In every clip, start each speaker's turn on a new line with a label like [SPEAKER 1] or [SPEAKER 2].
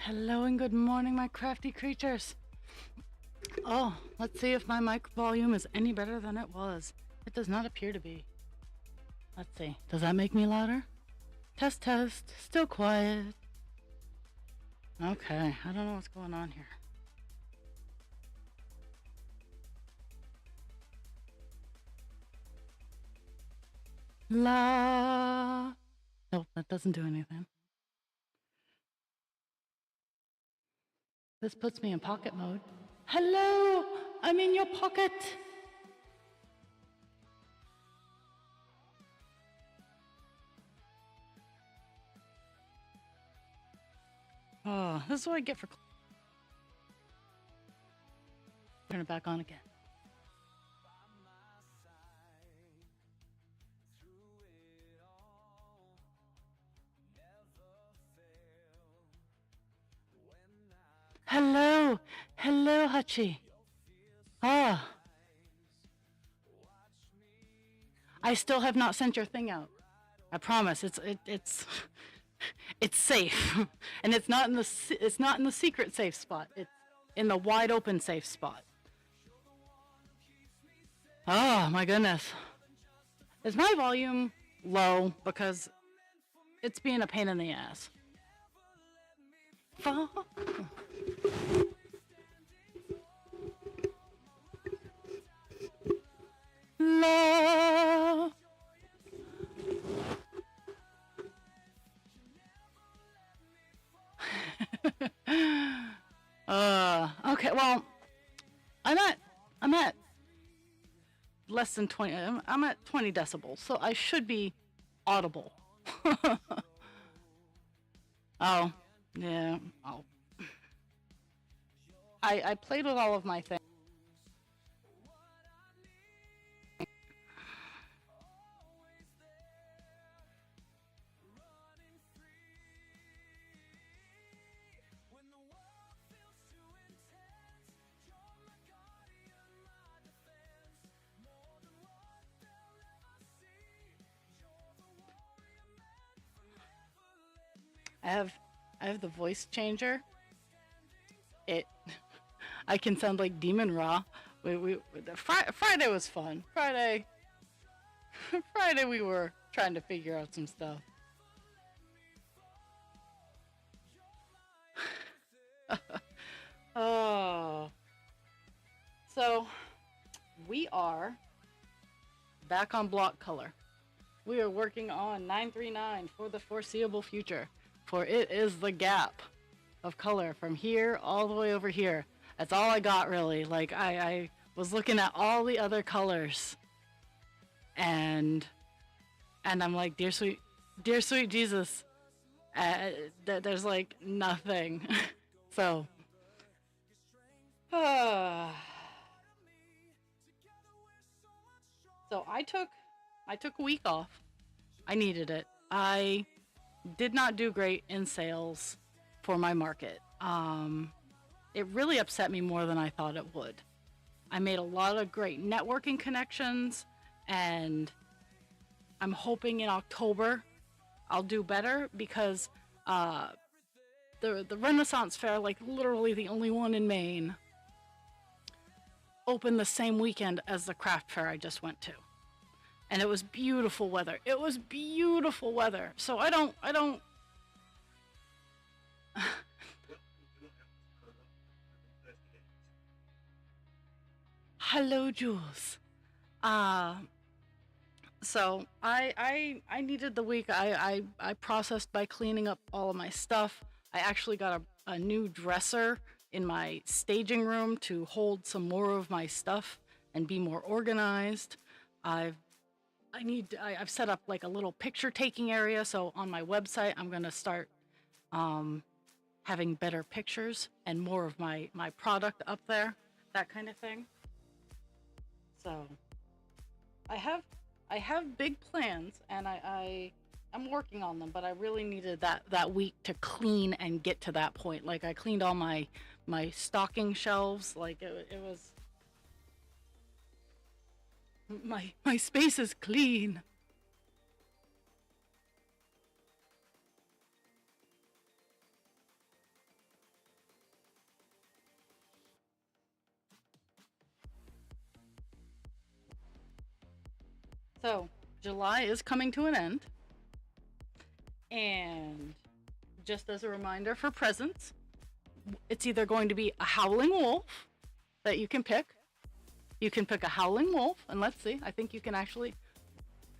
[SPEAKER 1] Hello and good morning, my crafty creatures. Oh, let's see if my mic volume is any better than it was. It does not appear to be. Let's see. Does that make me louder? Test, test. Still quiet. Okay, I don't know what's going on here. La. Nope, that doesn't do anything. This puts me in pocket mode. Hello! I'm in your pocket! Oh, this is what I get for... Turn it back on again. Hello! Hello, Hachi! Ah! I still have not sent your thing out. I promise. It's safe, and it's not in the secret safe spot. It's in the wide open safe spot. Oh my goodness! Is my volume low because it's being a pain in the ass? Love. Okay, well, I'm at less than 20. I'm at 20 decibels, so I should be audible. Oh, yeah. Oh. I played with all of my things. I have the voice changer. I can sound like Demon Raw. Friday was fun. Friday we were trying to figure out some stuff. Oh. So we are back on block color. We are working on 939 for the foreseeable future. For it is the gap of color from here all the way over here. That's all I got, really. Like, I was looking at all the other colors, and I'm like, dear sweet Jesus, there's like nothing. So, so I took a week off. I needed it. I did not do great in sales for my market. It really upset me more than I thought it would. I made a lot of great networking connections, and I'm hoping in October I'll do better because the Renaissance Fair, like literally the only one in Maine, opened the same weekend as the craft fair I just went to. And it was beautiful weather. It was beautiful weather. So I don't Hello, Jules. So I needed the week. I processed by cleaning up all of my stuff. I actually got a new dresser in my staging room to hold some more of my stuff and be more organized. I've set up like a little picture taking area. So on my website, I'm going to start having better pictures and more of my product up there, that kind of thing. So I have big plans, and I'm working on them, but I really needed that week to clean and get to that point. Like, I cleaned all my stocking shelves. Like, it was my space is clean. So, July is coming to an end, and just as a reminder for presents, it's either going to be a howling wolf that you can pick. You can pick a howling wolf, and let's see. I think you can actually,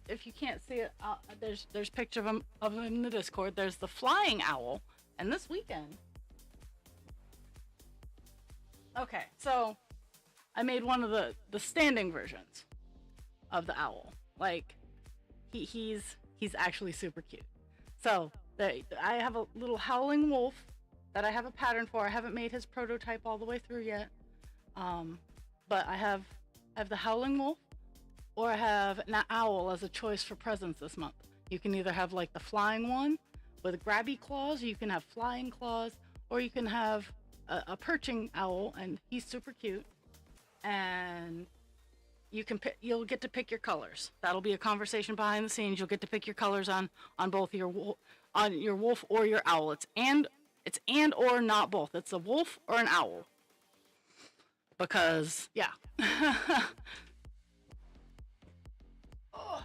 [SPEAKER 1] if you can't see it, there's picture of him in the Discord. There's the flying owl, and this weekend. Okay, so I made one of the standing versions of the owl. Like he's actually super cute. So I have a little howling wolf that I have a pattern for. I haven't made his prototype all the way through yet. But I have the howling wolf, or I have an owl as a choice for presents this month. You can either have like the flying one with grabby claws, or you can have flying claws, or you can have a perching owl, and he's super cute. And you'll get to pick your colors. That'll be a conversation behind the scenes. You'll get to pick your colors on both on your wolf or your owl. It's or not both. It's a wolf or an owl. Because yeah. Oh.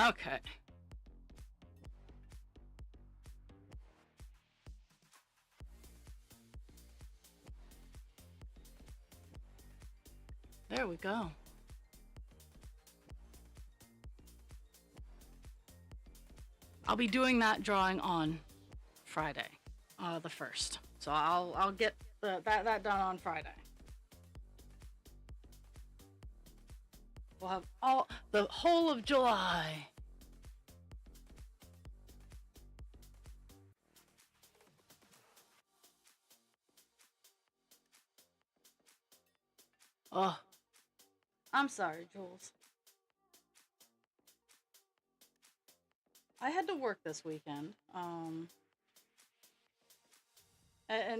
[SPEAKER 1] Okay. There we go. I'll be doing that drawing on Friday, the 1st. So I'll get that done on Friday. We'll have all the whole of July. Oh, I'm sorry, Jules. I had to work this weekend. And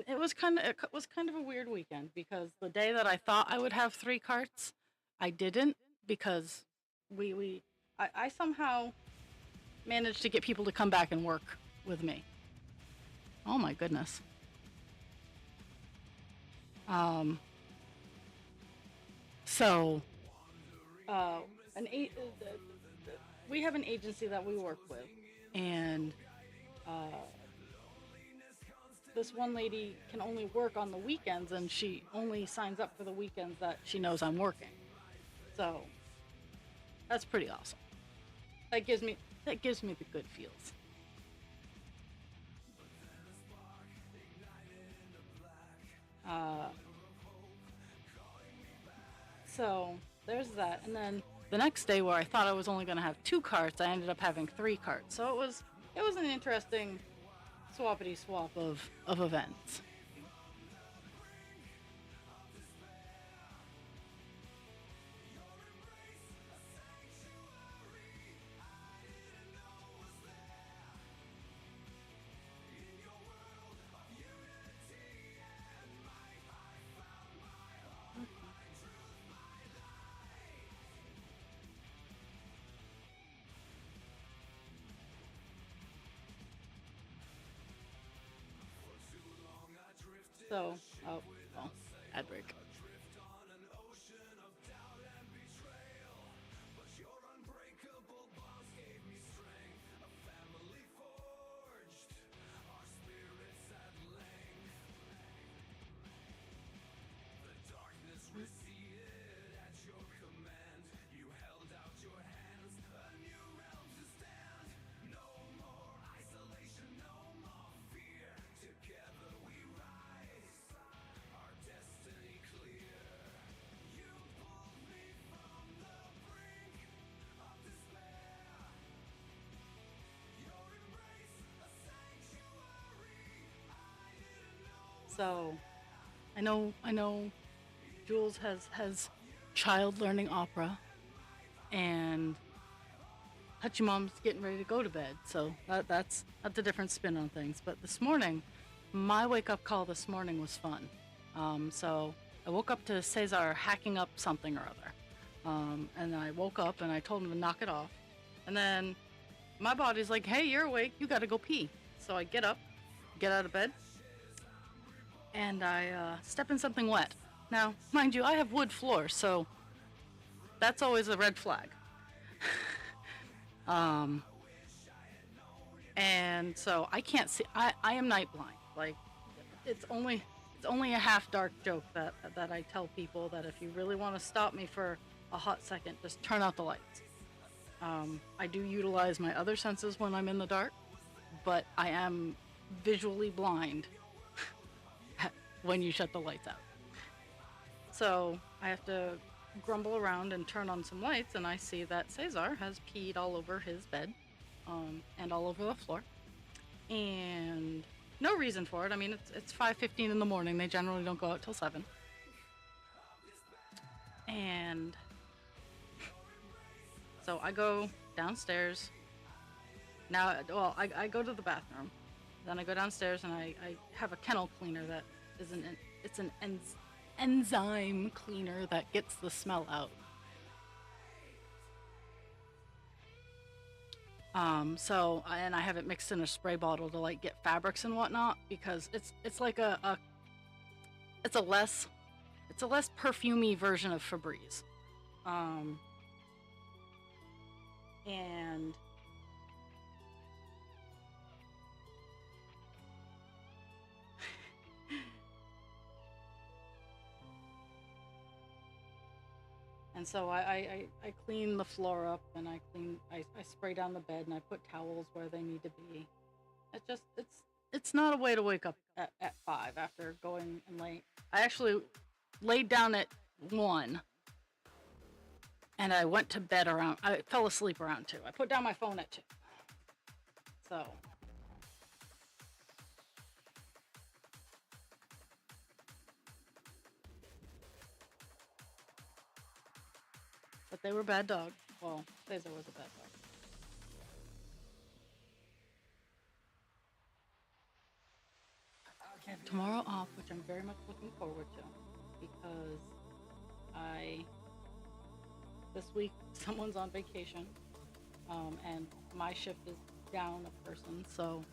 [SPEAKER 1] it was kind of a weird weekend because the day that I thought I would have 3 carts, I didn't because I somehow managed to get people to come back and work with me. Oh my goodness. Um, so uh, an eight, we have an agency that we work with, and uh, this one lady can only work on the weekends, and she only signs up for the weekends that she knows I'm working. So that's pretty awesome. That gives me the good feels. Uh, so there's that, and then the next day where I thought I was only going to have 2 carts, I ended up having 3 carts. So it was an interesting swappity swap of events. So, oh, well, ad break. So, I know, Jules has child learning opera, and Hutchie getting ready to go to bed. So that's a different spin on things. But this morning, my wake up call this morning was fun. So I woke up to Cesar hacking up something or other, and I woke up and I told him to knock it off, and then my body's like, "Hey, you're awake. You got to go pee." So I get up, get out of bed, and I step in something wet. Now, mind you, I have wood floors, so that's always a red flag. um, and so I can't see. I am night blind. Like, it's only a half dark joke that I tell people that if you really want to stop me for a hot second, just turn out the lights. I do utilize my other senses when I'm in the dark, but I am visually blind when you shut the lights out. So I have to grumble around and turn on some lights, and I see that Cesar has peed all over his bed, and all over the floor, and no reason for it. I mean, it's 5:15 in the morning. They generally don't go out till 7. And so I go downstairs. Now, well, I go to the bathroom, then I go downstairs and I have a kennel cleaner that is it's an enzyme cleaner that gets the smell out. And I have it mixed in a spray bottle to like get fabrics and whatnot, because it's like it's a less perfumey version of Febreze. Um, and And so I clean the floor up, and I spray down the bed, and I put towels where they need to be. It's not a way to wake up at 5 after going and late. I actually laid down at 1, and I went to bed I fell asleep around 2. I put down my phone at 2. So but they were bad dogs. Well, Cesar was a bad dog. I have tomorrow off, which I'm very much looking forward to, because this week someone's on vacation, and my shift is down a person, so.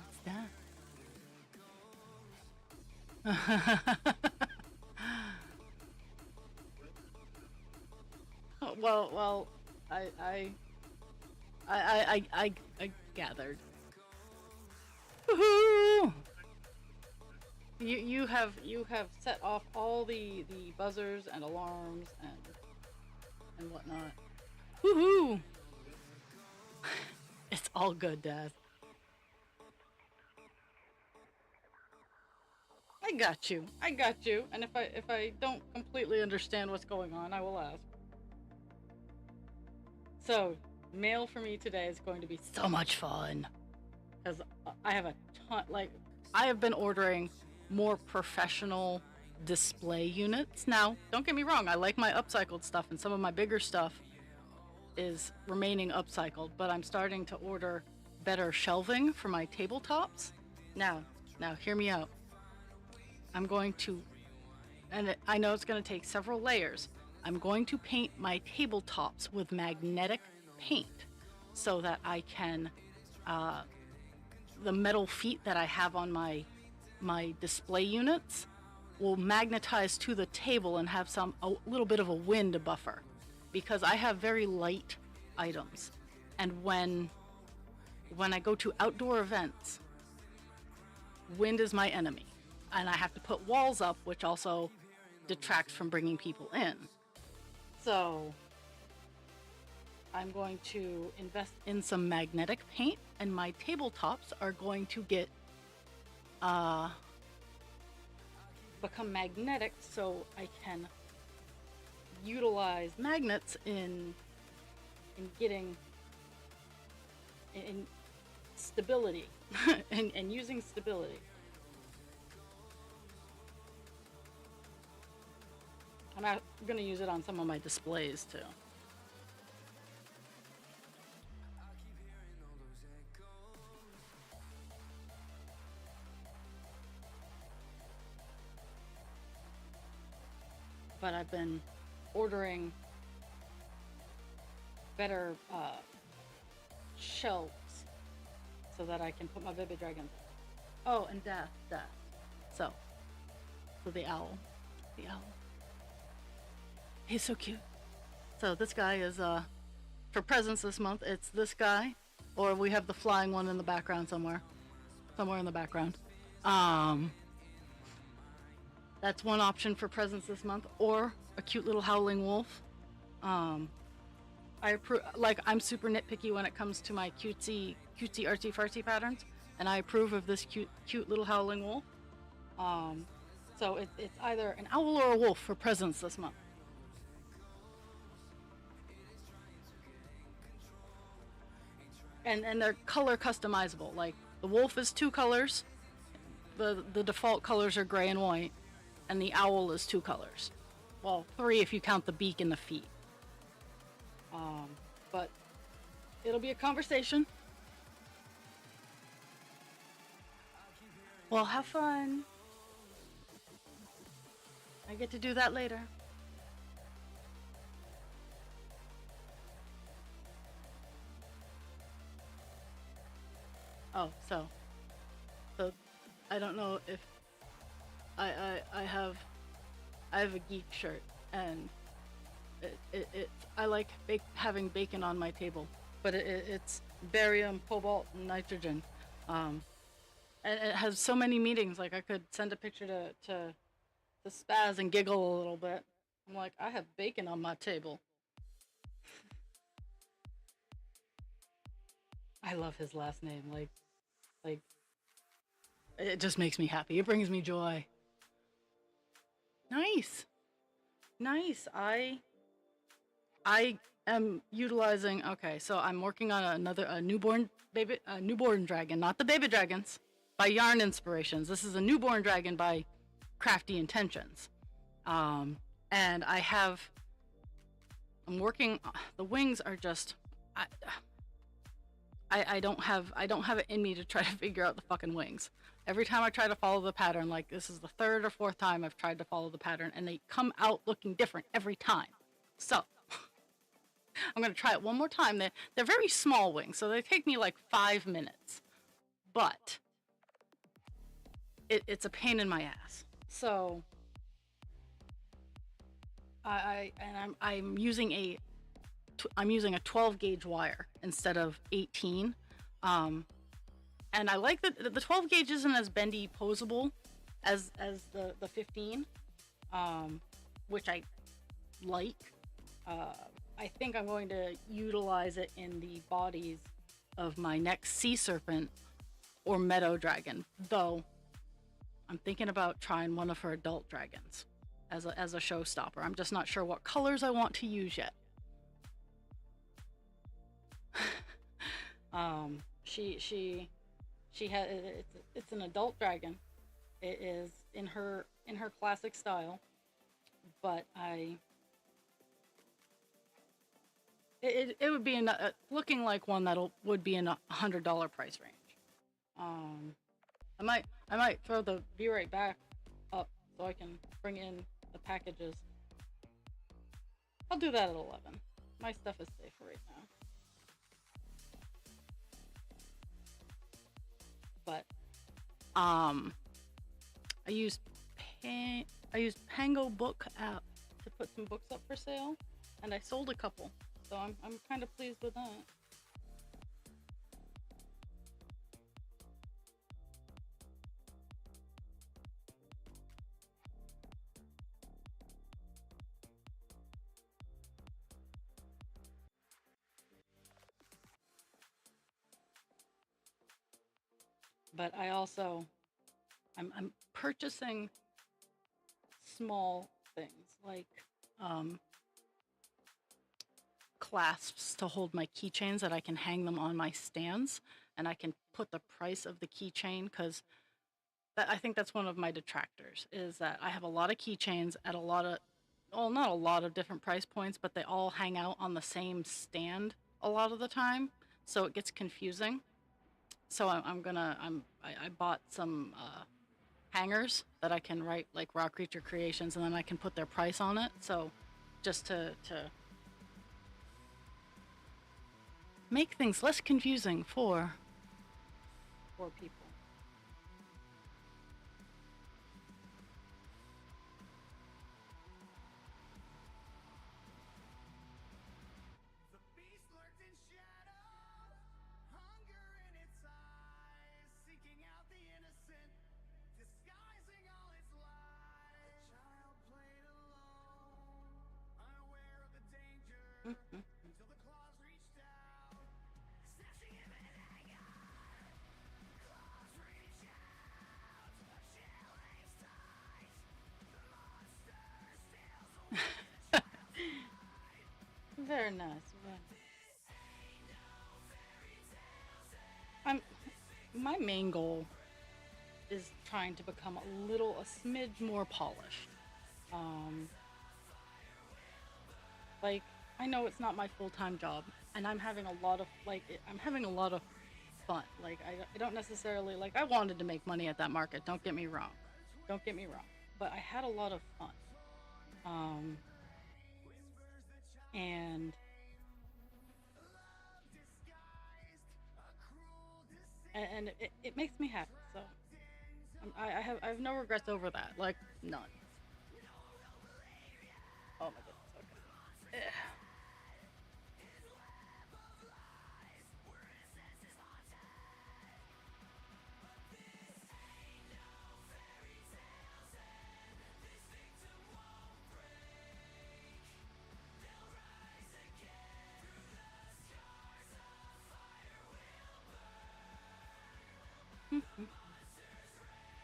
[SPEAKER 1] It's that. Well, I I I gathered. Woohoo! You have set off all the buzzers and alarms and whatnot. Woohoo! It's all good, Dad. I got you. I got you. And if I don't completely understand what's going on, I will ask. So, mail for me today is going to be so much fun, because I have a ton. Like, I have been ordering more professional display units. Now, don't get me wrong, I like my upcycled stuff, and some of my bigger stuff is remaining upcycled, but I'm starting to order better shelving for my tabletops. Now, hear me out. I'm going to, I know it's going to take several layers. I'm going to paint my tabletops with magnetic paint so that I can, the metal feet that I have on my display units will magnetize to the table and have a little bit of a wind buffer, because I have very light items, and when I go to outdoor events, wind is my enemy, and I have to put walls up, which also detracts from bringing people in. So I'm going to invest in some magnetic paint, and my tabletops are going to get become magnetic, so I can utilize magnets in getting in stability and using stability. I'm going to use it on some of my displays too. But I've been ordering better shelves so that I can put my baby dragons. Oh, and death. So, so the owl. He's so cute. So this guy is for presents this month. It's this guy, or we have the flying one in the background somewhere in the background. Um, that's one option for presents this month, or a cute little howling wolf. Um, I'm super nitpicky when it comes to my cutesy artsy fartsy patterns, and I approve of this cute little howling wolf. Um, so it's either an owl or a wolf for presents this month. And they're color customizable. Like the wolf is two colors, the default colors are gray and white, and the owl is two colors. Well, three if you count the beak and the feet. Um, but it'll be a conversation. Well, have fun. I get to do that later. Oh, so I don't know if I have a geek shirt, and it I like having bacon on my table, but it's barium, cobalt, and nitrogen, um, and it has so many meanings. Like I could send a picture to Spaz and giggle a little bit. I'm like, I have bacon on my table. I love his last name. Like it just makes me happy. It brings me joy. Nice, nice. I am utilizing. Okay, so I'm working on a newborn baby, a newborn dragon, not the baby dragons, by Yarn Inspirations. This is a newborn dragon by Crafty Intentions. Um, and I'm working. The wings are just. I don't have it in me to try to figure out the fucking wings. Every time I try to follow the pattern, like this is the third or fourth time I've tried to follow the pattern, and they come out looking different every time. So I'm gonna try it one more time. They're very small wings, so they take me like 5 minutes, but it's a pain in my ass. So I'm using I'm using a 12 gauge wire instead of 18. Um, and I like that the 12 gauge isn't as bendy posable as the 15, which I like. Uh, I think I'm going to utilize it in the bodies of my next sea serpent or meadow dragon, though I'm thinking about trying one of her adult dragons as a showstopper. I'm just not sure what colors I want to use yet. She has it's an adult dragon. It is in her classic style, but it would be looking like one would be in $100 price range. Um, I might throw the view right back up so I can bring in the packages. I'll do that at 11. My stuff is safe right now. But I used I used Pango Book app to put some books up for sale, and I sold a couple. So I'm kind of pleased with that. But I'm purchasing small things like um, clasps to hold my keychains that I can hang them on my stands, and I can put the price of the keychain because I think that's one of my detractors is that I have a lot of keychains at a lot of, well, not a lot of different price points, but they all hang out on the same stand a lot of the time, so it gets confusing. So I bought some hangers that I can write like Raw Creature Creations, and then I can put their price on it. So just to make things less confusing for people. Mhm. Very nice. Very nice. I'm my main goal is trying to become a smidge more polished. Um, like I know it's not my full-time job, and I'm having a lot of I'm having a lot of fun. Like I don't necessarily I wanted to make money at that market. Don't get me wrong. Don't get me wrong. But I had a lot of fun. Um, and it makes me happy. So I have no regrets over that. Like none. Oh my goodness. Okay. Eh. Mhm.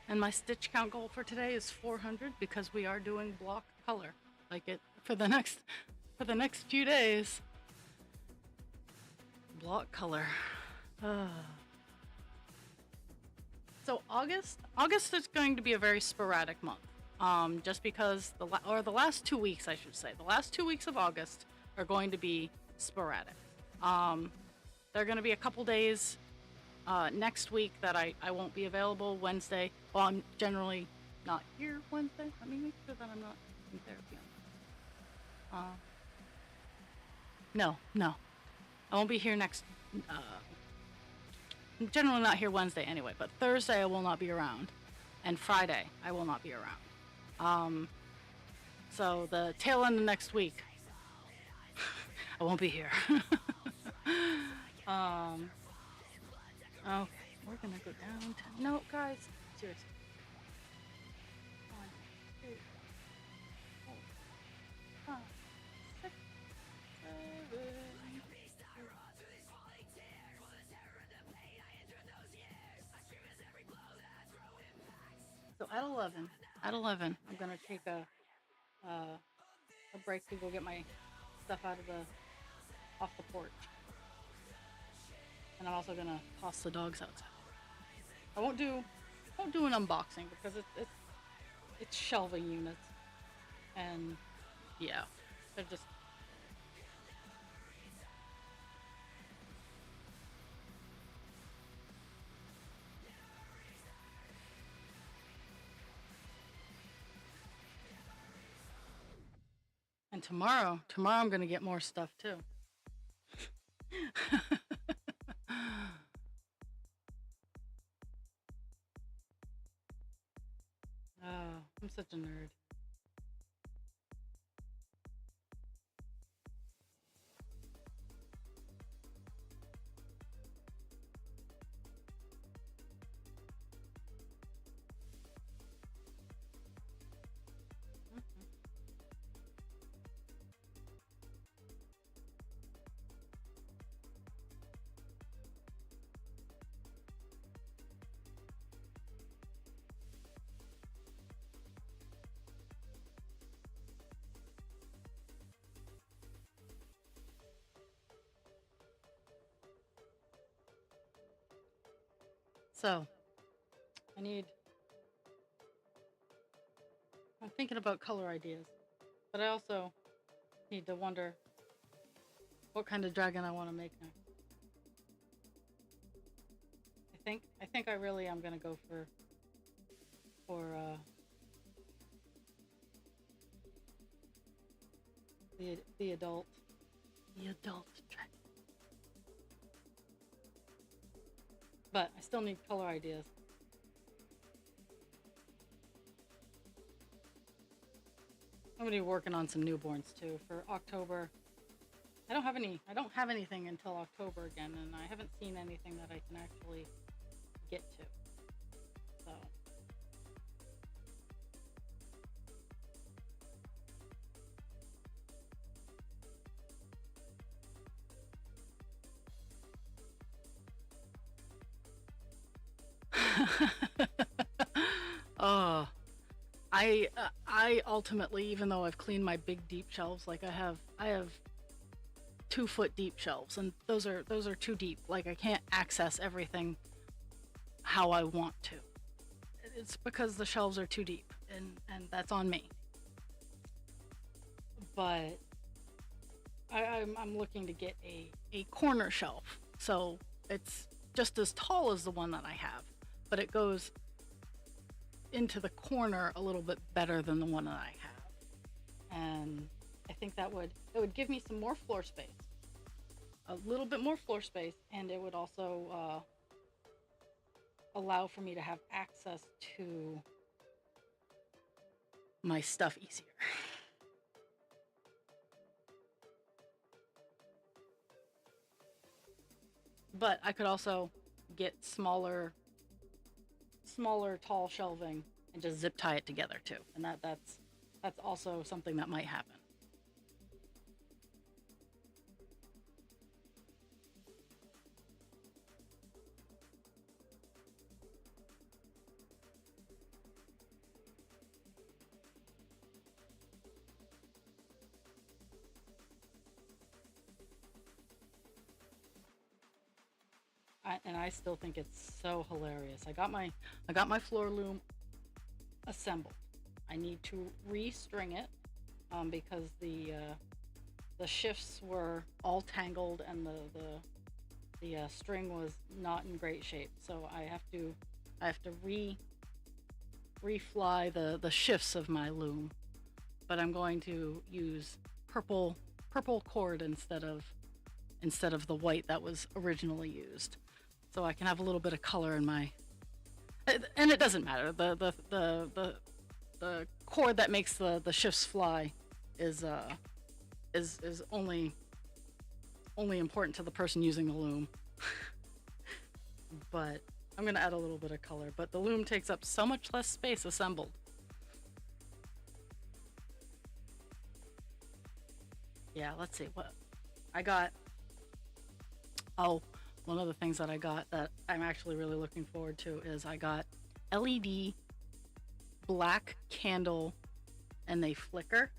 [SPEAKER 1] And my stitch count goal for today is 400 because we are doing block color. Like it for the next few days. Block color. Uh, August is going to be a very sporadic month. Just because the last 2 weeks, I should say, the last 2 weeks of August are going to be sporadic. Um, there are going to be a couple days next week that I won't be available Wednesday. Well, I'm generally not here Wednesday. Let me make sure that I'm not in therapy. Uh, no, no, I won't be here next. Uh, I'm generally not here Wednesday anyway, but Thursday I will not be around, and Friday I will not be around. Um, so the tail end of next week, I won't be here. um, okay, we're gonna go down to no, guys, seriously. 1, 2, 4, 5, 6, 7. So at 11, I'm gonna take a break to go get my stuff out of the off the porch, and I'm also gonna toss the dogs outside. I won't do an unboxing because it's shelving units, and yeah, they're just. And tomorrow I'm gonna get more stuff too. Oh, I'm such a nerd. So I need. I'm thinking about color ideas, but I also need to wonder what kind of dragon I want to make next. I think I really am gonna go for the adult dragon. But I still need color ideas. I'm gonna be working on some newborns too for October. I don't have anything until October again, and I haven't seen anything that I can actually get to. So Oh, I ultimately, even though I've cleaned my big deep shelves, like I have 2 foot deep shelves, and those are too deep. Like I can't access everything how I want to. It's because the shelves are too deep, and that's on me. But I'm looking to get a corner shelf, so it's just as tall as the one that I have, but it goes into the corner a little bit better than the one that I have, and I think that would give me some more floor space, a little bit more floor space, and it would also allow for me to have access to my stuff easier. But I could also get smaller tall shelving and just zip tie it together too, and that's also something that might happen. And I still think it's so hilarious. I got my floor loom assembled. I need to restring it because the shifts were all tangled, and the string was not in great shape. So I have to refly the shifts of my loom, but I'm going to use purple cord instead of the white that was originally used, so I can have a little bit of color in my. And it doesn't matter. The cord that makes the shifts fly is is only important to the person using the loom. But I'm gonna add a little bit of color. But the loom takes up so much less space assembled. Yeah, let's see what I got. Oh, one of the things that I got that I'm actually really looking forward to is I got LED black candle, and they flicker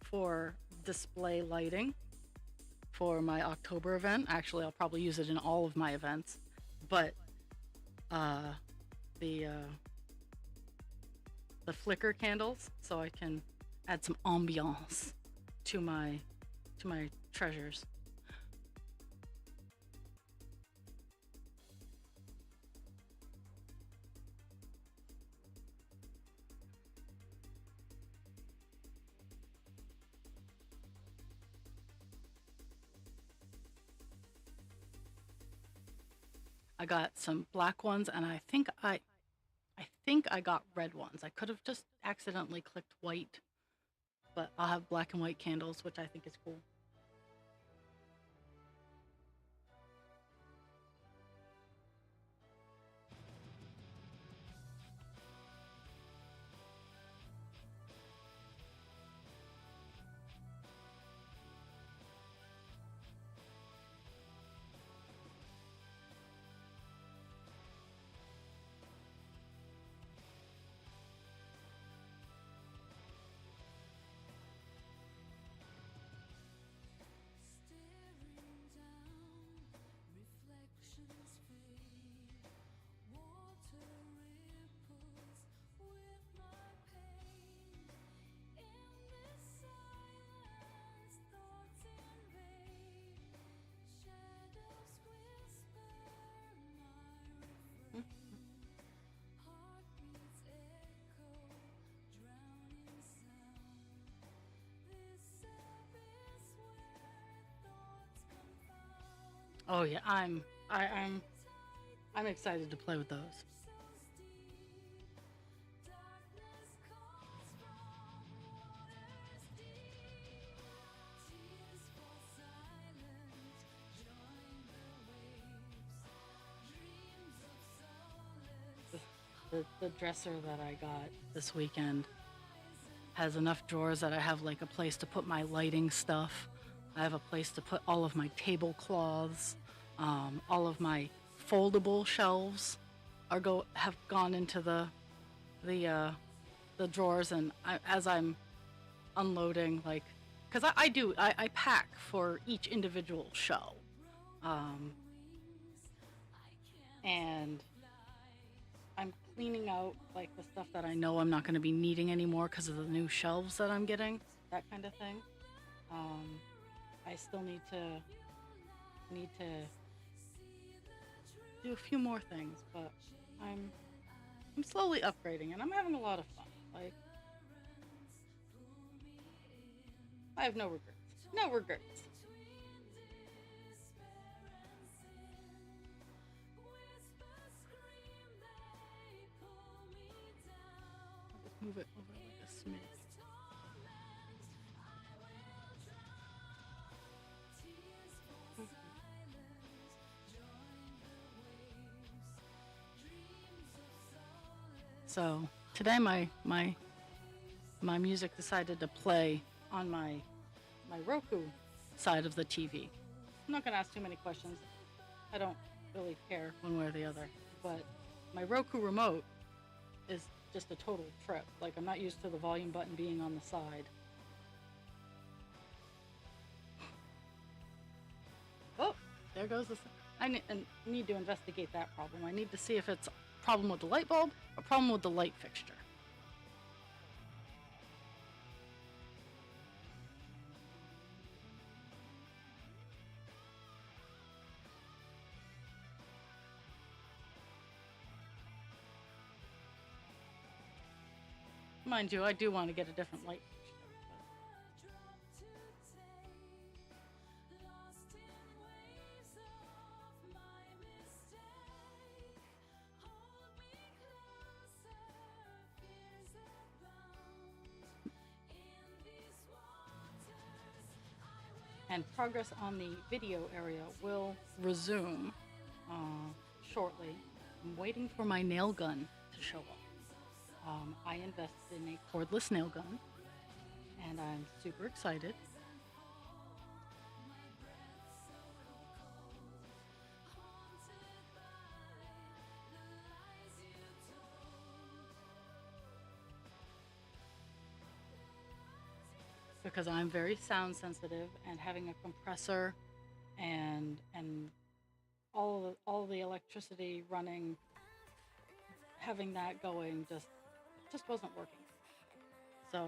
[SPEAKER 1] for display lighting for my October event. Actually, I'll probably use it in all of my events, but uh, the the flicker candles, so I can add some ambiance to my treasures. I got some black ones, and I think I got red ones. I could have just accidentally clicked white, but I'll have black and white candles, which I think is cool. Oh yeah, I'm excited to play with those. The dresser that I got this weekend has enough drawers that I have like a place to put my lighting stuff. I have a place to put all of my tablecloths, all of my foldable shelves. have gone into the uh, the drawers, and as I'm unloading, like, because I pack for each individual show, um, and I'm cleaning out like the stuff that I know I'm not going to be needing anymore because of the new shelves that I'm getting, that kind of thing. Um, I still need to do a few more things, but I'm I'm slowly upgrading and I'm having a lot of fun. Like, I have no regrets. No regrets. I'll just move it over like a smidge. So today my music decided to play on my Roku side of the TV. I'm not gonna ask too many questions. I don't really care one way or the other. But my Roku remote is just a total trip. Like, I'm not used to the volume button being on the side. Oh, there goes the. I need to investigate that problem. I need to see if it's a problem with the light bulb or a problem with the light fixture. Mind you, I do want to get a different light fixture. And progress on the video area will resume shortly. I'm waiting for my nail gun to show up. I invested in a cordless nail gun, and I'm super excited. Because I'm very sound sensitive, and having a compressor and all the electricity running, having that going just wasn't working. So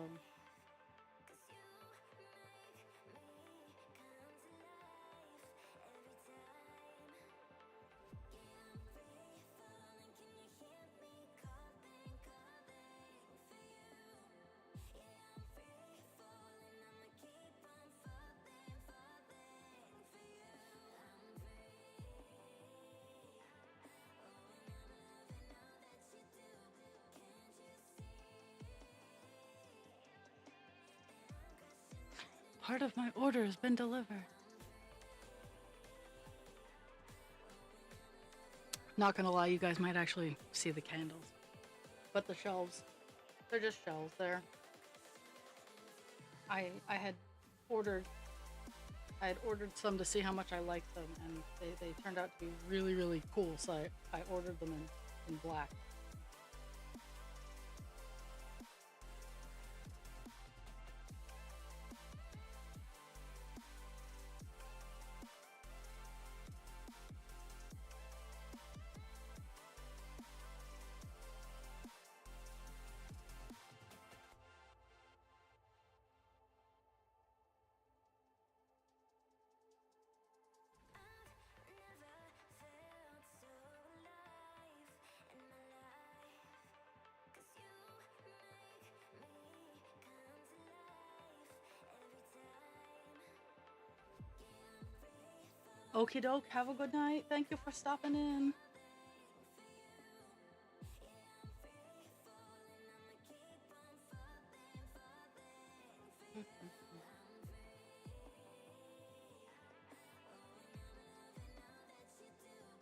[SPEAKER 1] part of my order has been delivered. Not gonna lie, you guys might actually see the candles. But the shelves, they're just shelves. I had ordered I had ordered some to see how much I liked them, and they turned out to be really, really cool, so I ordered them in black. Okie doke, have a good night. Thank you for stopping in.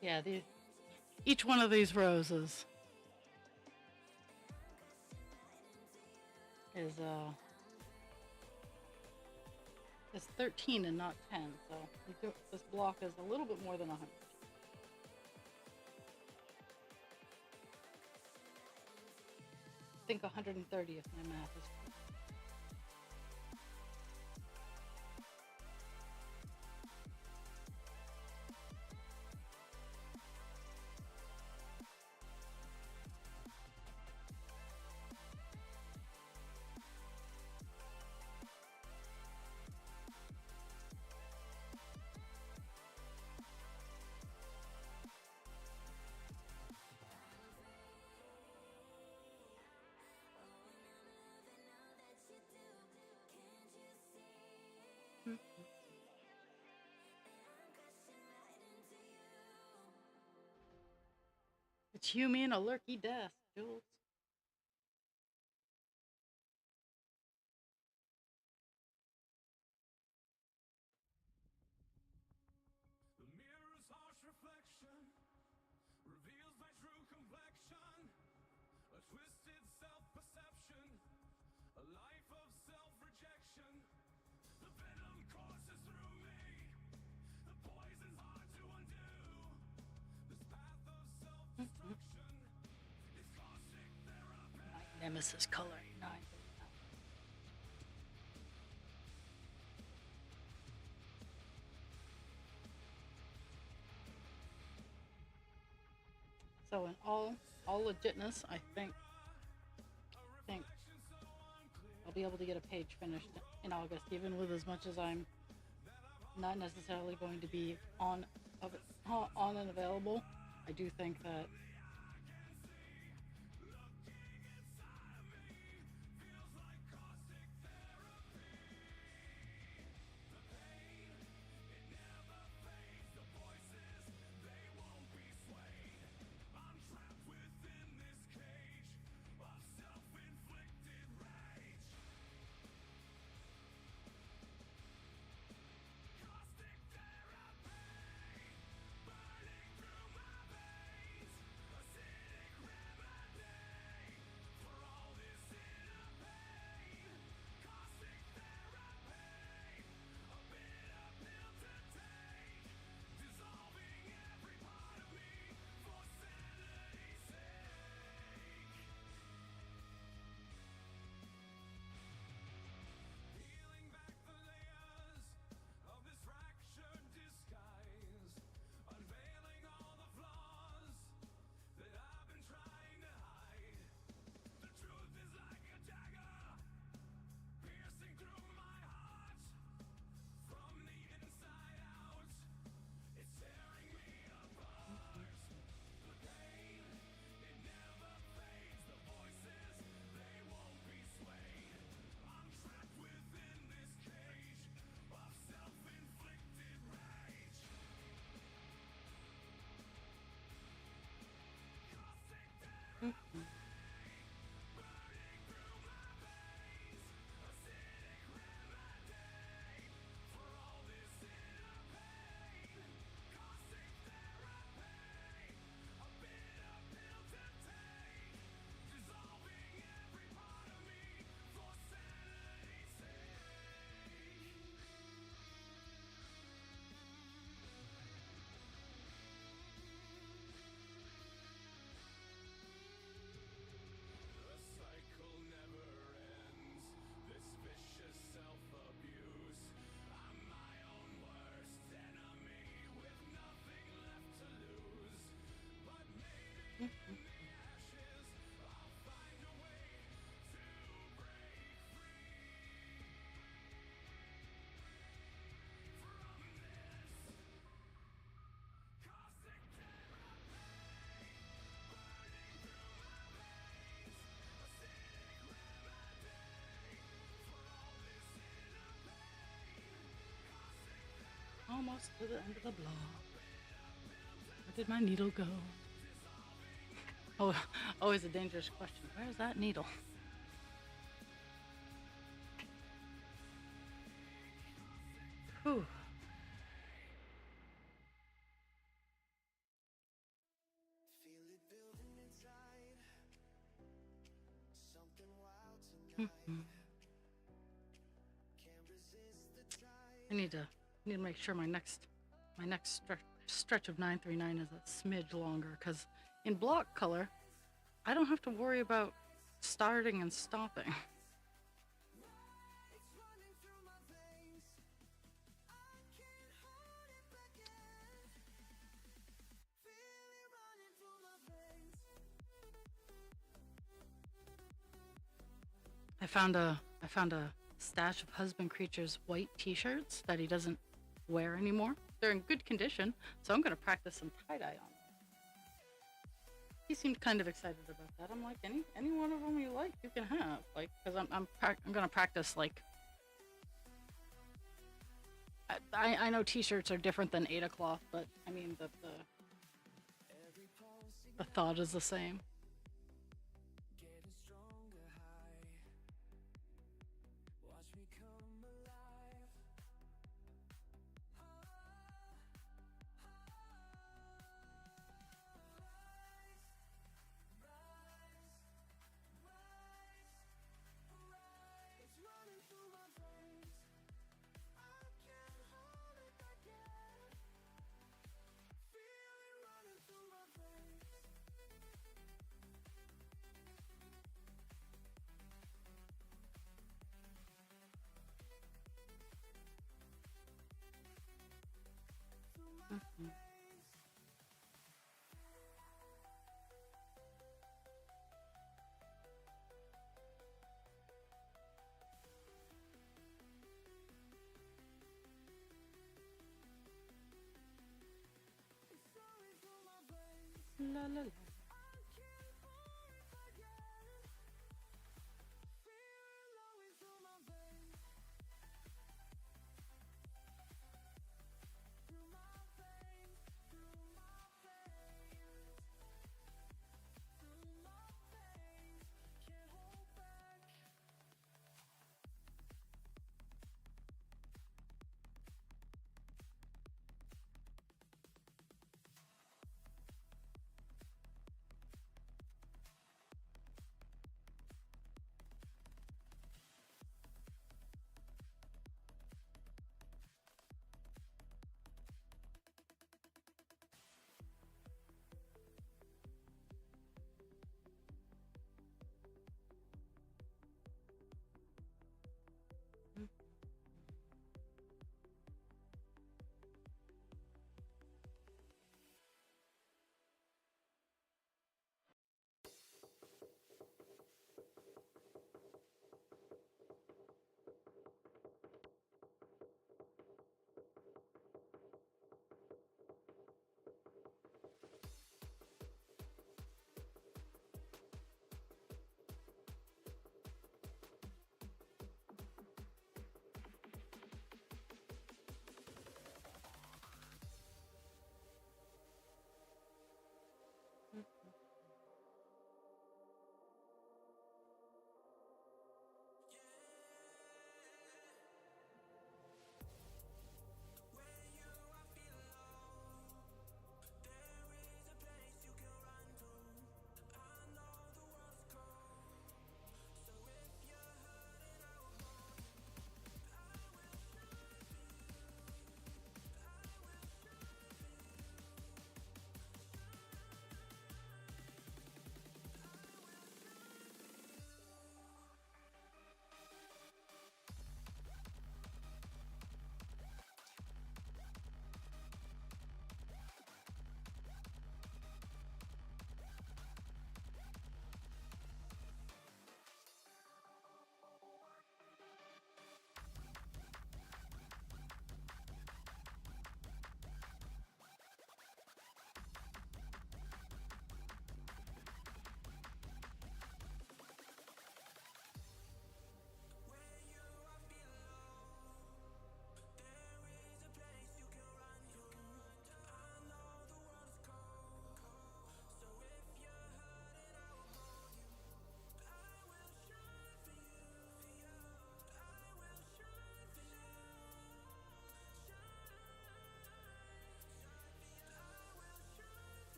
[SPEAKER 1] Yeah, each one of these roses is is 13 and not 10, so this block is a little bit more than 100. think 130 if my math is correct. It's you, me, and a lurky death, Jules.
[SPEAKER 2] The mirror's harsh reflection reveals my true complexion. A twisted self-perception, a life of self-rejection. The venom courses through me, the poison's hard to undo. This path of self-destruction is caustic therapy.
[SPEAKER 1] My nemesis color 9. So in all legitness, I think I'll be able to get a page finished in August, even with as much as I'm not necessarily going to be on and available. I do think that almost to the end of the blog. Where did my needle go? Oh, always a dangerous question. Where's that needle? Whew. I need to make sure my next stretch of 939 is a smidge longer, because in block color, I don't have to worry about starting and stopping. I found a stash of Husband Creature's white t-shirts that he doesn't wear anymore. They're in good condition, so I'm gonna practice some tie-dye on them. He seemed kind of excited about that. I'm like, any one of them you like, you can have. Like, because I'm gonna practice like I know t-shirts are different than Ada cloth, but I mean the thought is the same. Mhm. La la la.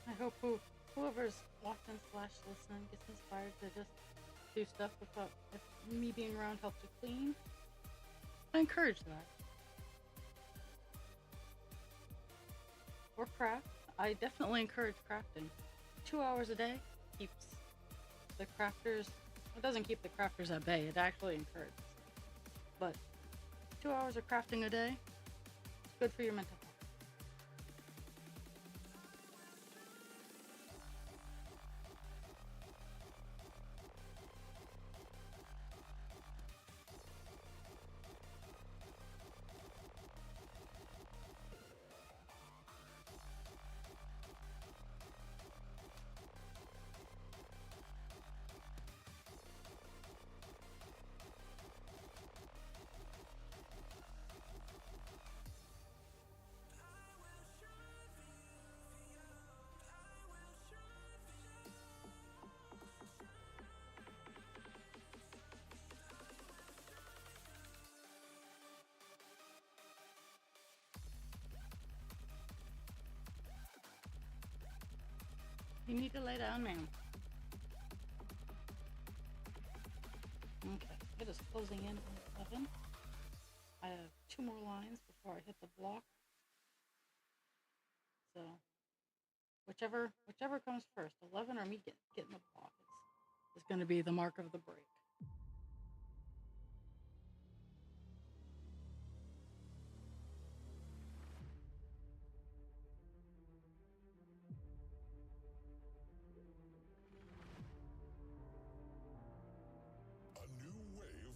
[SPEAKER 1] I hope whoever's watching slash listening gets inspired to just do stuff without if me being around helps you clean. I encourage that. or craft. I definitely encourage crafting. 2 hours a day keeps the crafters, it doesn't keep the crafters at bay, it actually encourages. But 2 hours of crafting a day, it's good for your mental health. You need to lay down, ma'am. Okay, it is closing in on 11. I have 2 more lines before I hit the block. So whichever comes first, 11 or me getting the block is going to be the mark of the break.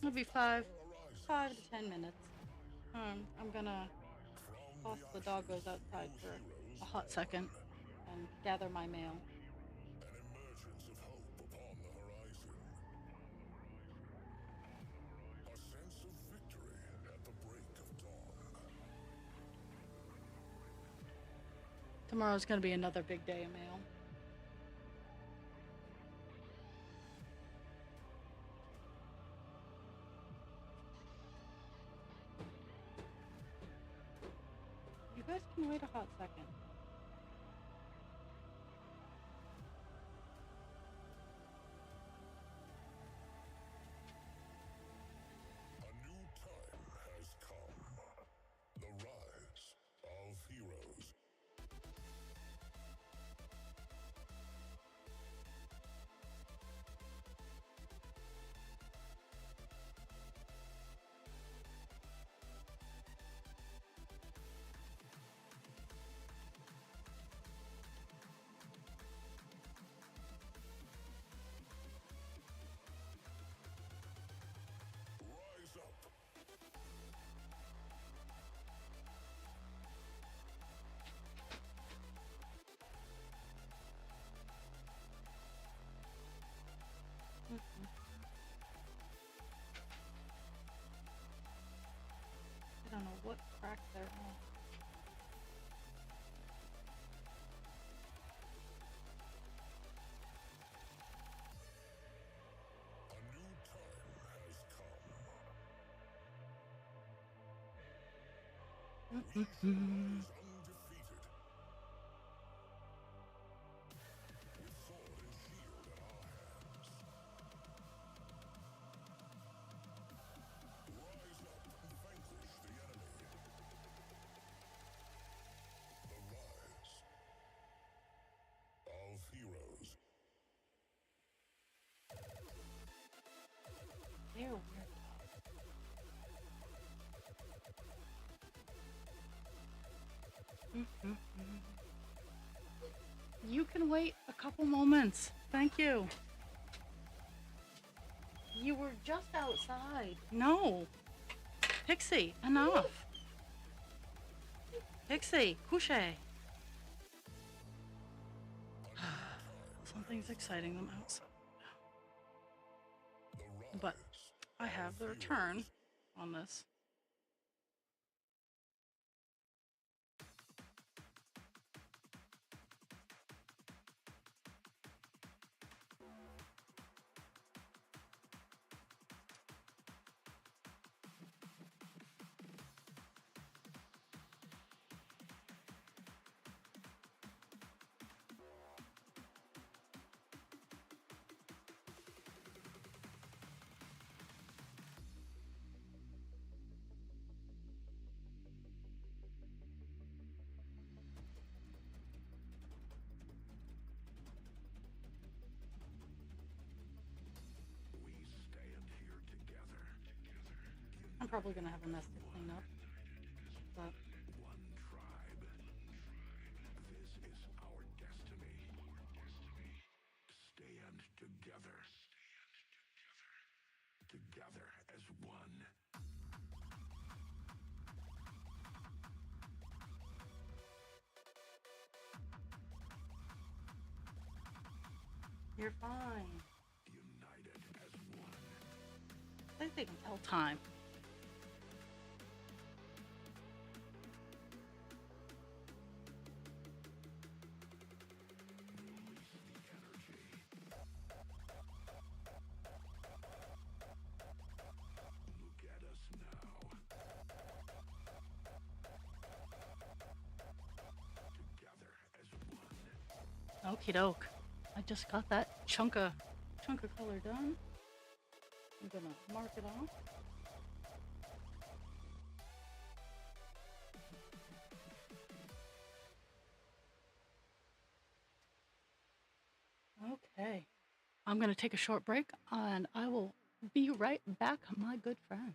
[SPEAKER 1] It'll be 5 to 10 minutes. I'm gonna toss the doggos outside for a hot second and gather my mail.
[SPEAKER 2] An emergence of hope upon the horizon. A sense of victory at the break of dawn.
[SPEAKER 1] Tomorrow's gonna be another big day of mail. You guys can wait a hot second.
[SPEAKER 2] A new time has come. The rise of heroes. Rise up.
[SPEAKER 1] I don't know what crack they're on.
[SPEAKER 2] A new time has come. Is undefeated. With sword and shield in our hands. Rise up and vanquish the enemy. The rise of heroes.
[SPEAKER 1] They're weird. You can wait a couple moments. Thank you. You were just outside. No. Pixie, enough. Pixie, couche. Something's exciting them outside.
[SPEAKER 2] The
[SPEAKER 1] But
[SPEAKER 2] rise
[SPEAKER 1] I have the return on this. I'm probably gonna have a mess to clean up, but
[SPEAKER 2] One tribe. This is our destiny. Stand together. Together as one.
[SPEAKER 1] you're fine.
[SPEAKER 2] United as one.
[SPEAKER 1] I think they can tell time.
[SPEAKER 2] Release the energy. Look at us now. Together as one.
[SPEAKER 1] Okie doke. I just got that chunk of color done. I'm gonna mark it off. Okay. I'm gonna take a short break and I will be right back, my good friend.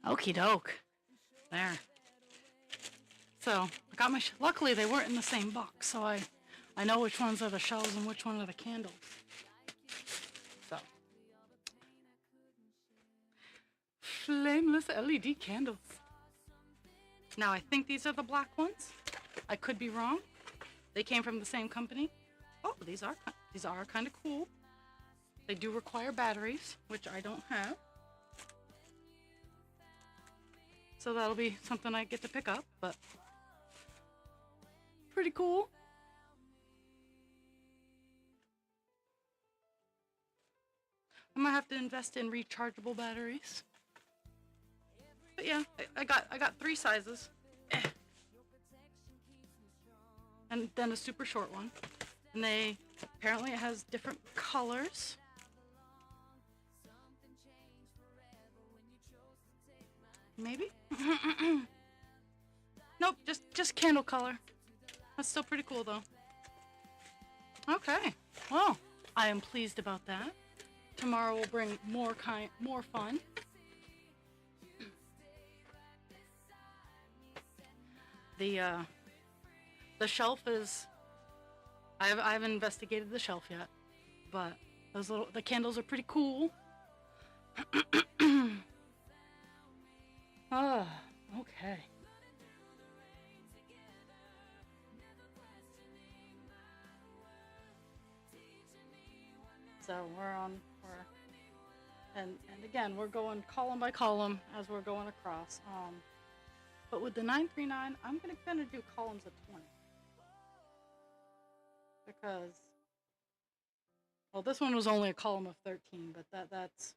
[SPEAKER 1] Okie doke. There. So I got my. Luckily, they weren't in the same box, so I know which ones are the shells and which one are the candles. So flameless LED candles. Now I think these are the black ones. I could be wrong. They came from the same company. Oh, these are kind of cool. They do require batteries, which I don't have. So that'll be something I get to pick up, but pretty cool. I might have to invest in rechargeable batteries. But yeah, I got 3 sizes. And then a super short one. And apparently it has different colors. Maybe? Nope, just candle color. That's still pretty cool though. Okay, well, I am pleased about that. Tomorrow will bring more fun. The shelf is. I haven't investigated the shelf yet, but the candles are pretty cool. Okay. So and again, we're going column by column as we're going across. But with the 939, I'm gonna do columns of 20 because, well, this one was only a column of 13, but that's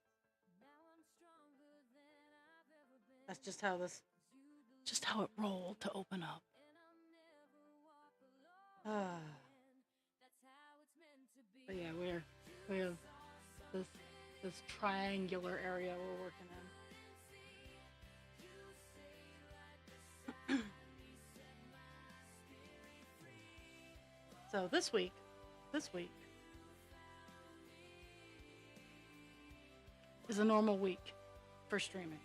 [SPEAKER 1] just how it rolled to open up. But yeah, we have this triangular area we're working in. So this week is a normal week for streaming.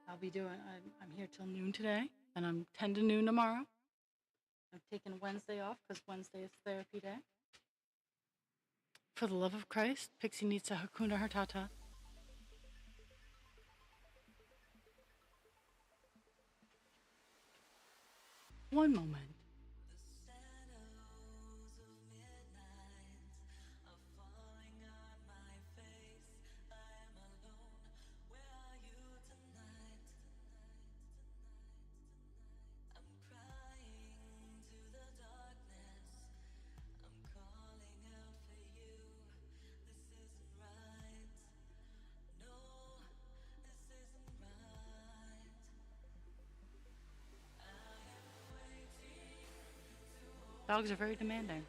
[SPEAKER 1] I'll be doing. I'm here till noon today, and I'm 10 to noon tomorrow. I'm taking Wednesday off because Wednesday is therapy day. For the love of Christ, Pixie needs to Hakuna Matata. One moment. Dogs are very demanding.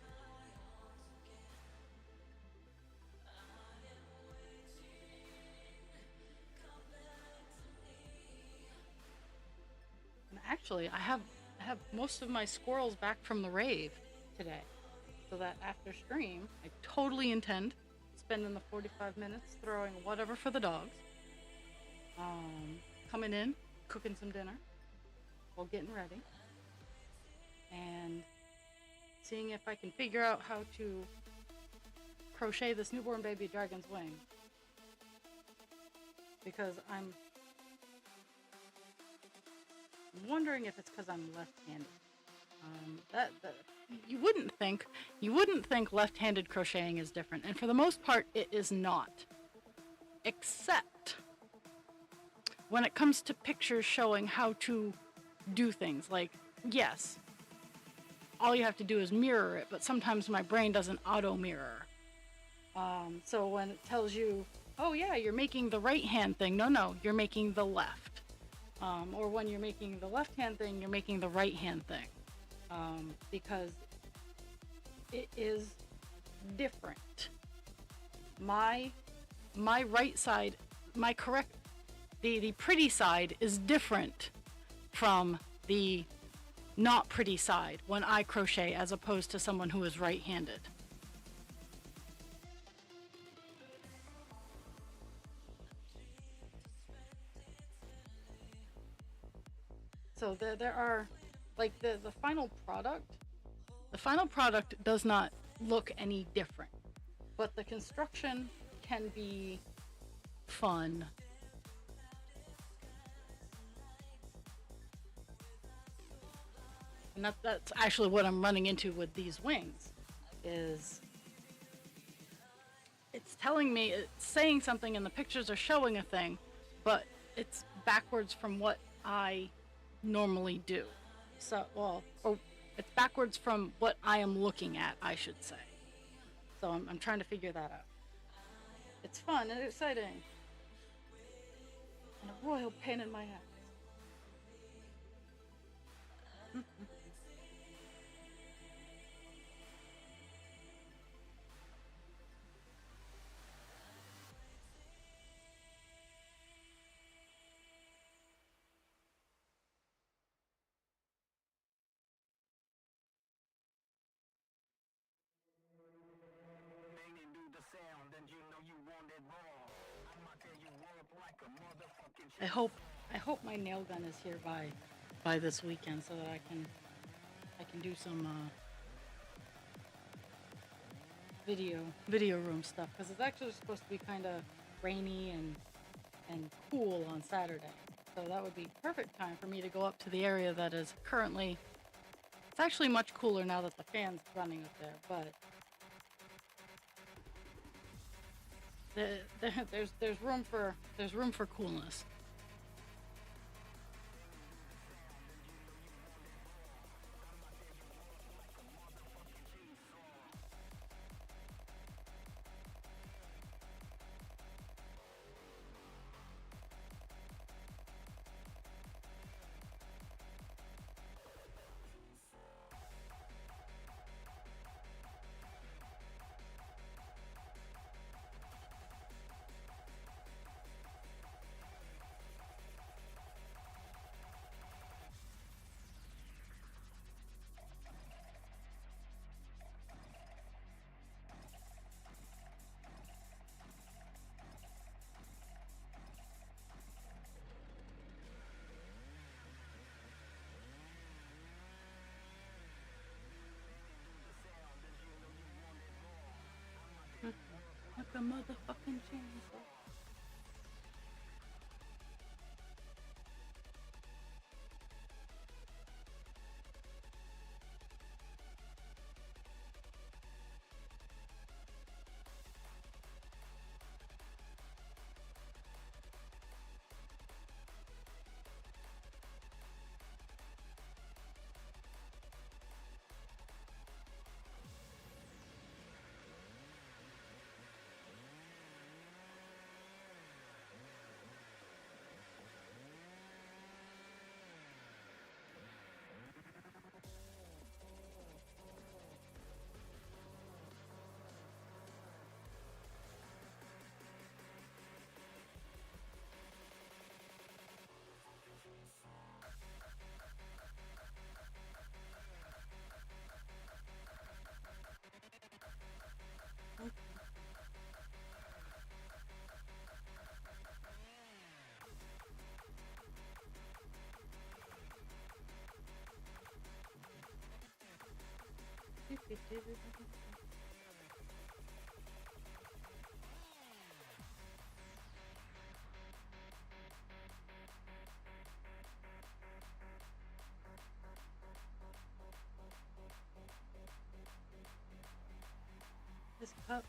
[SPEAKER 1] And actually, I have most of my squirrels back from the rave today, so that after stream, I totally intend spending the 45 minutes throwing whatever for the dogs, coming in, cooking some dinner, while getting ready, and seeing if I can figure out how to crochet this newborn baby dragon's wing. Because I'm wondering if it's because I'm left-handed. You wouldn't think left-handed crocheting is different, and for the most part, it is not. Except when it comes to pictures showing how to do things, like, yes, all you have to do is mirror it, but sometimes my brain doesn't auto-mirror. So when it tells you, oh yeah, you're making the right-hand thing, no, you're making the left. Or when you're making the left-hand thing, you're making the right-hand thing. Because it is different. My my right side, my correct, the pretty side is different from the not pretty side when I crochet as opposed to someone who is right-handed. So there are, like, the final product does not look any different, but the construction can be fun. And that's actually what I'm running into with these wings, is it's telling me, it's saying something and the pictures are showing a thing, but it's backwards from what I normally do. So, well, or it's backwards from what I am looking at, I should say. So I'm trying to figure that out. It's fun and exciting. And a royal pain in my ass. I hope I hope my nail gun is here by this weekend so that I can do some video room stuff, because it's actually supposed to be kind of rainy and cool on Saturday. So that would be perfect time for me to go up to the area that is currently, it's actually much cooler now that the fan's running up there, but there's room for coolness. Like a motherfucking chainsaw.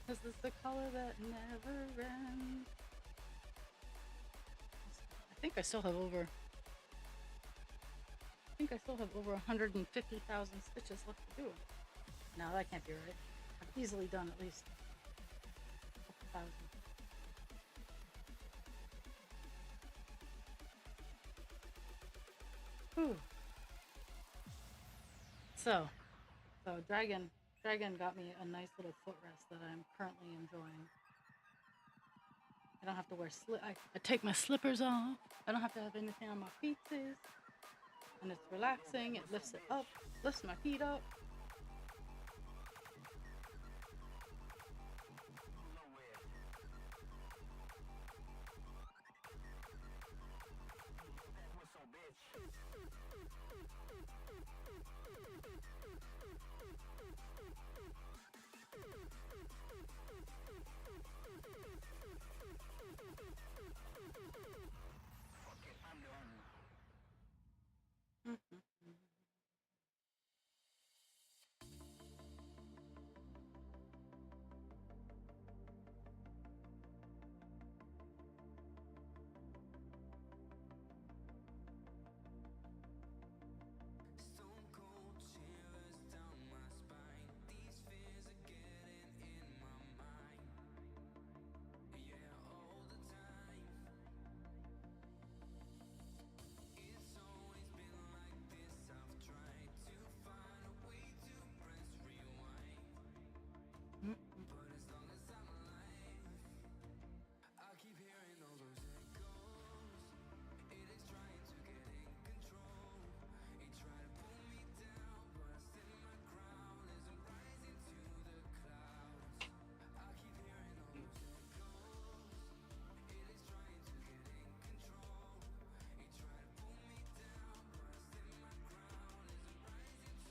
[SPEAKER 1] This is the color that never ends. I think I still have over 150,000 stitches left to do. No, that can't be right. I've easily done at least a couple thousand. Whew. So, dragon Dragon got me a nice little footrest that I'm currently enjoying. I don't have to wear I take my slippers off. I don't have to have anything on my feet, and it's relaxing. It lifts it up, lifts my feet up. Mhm.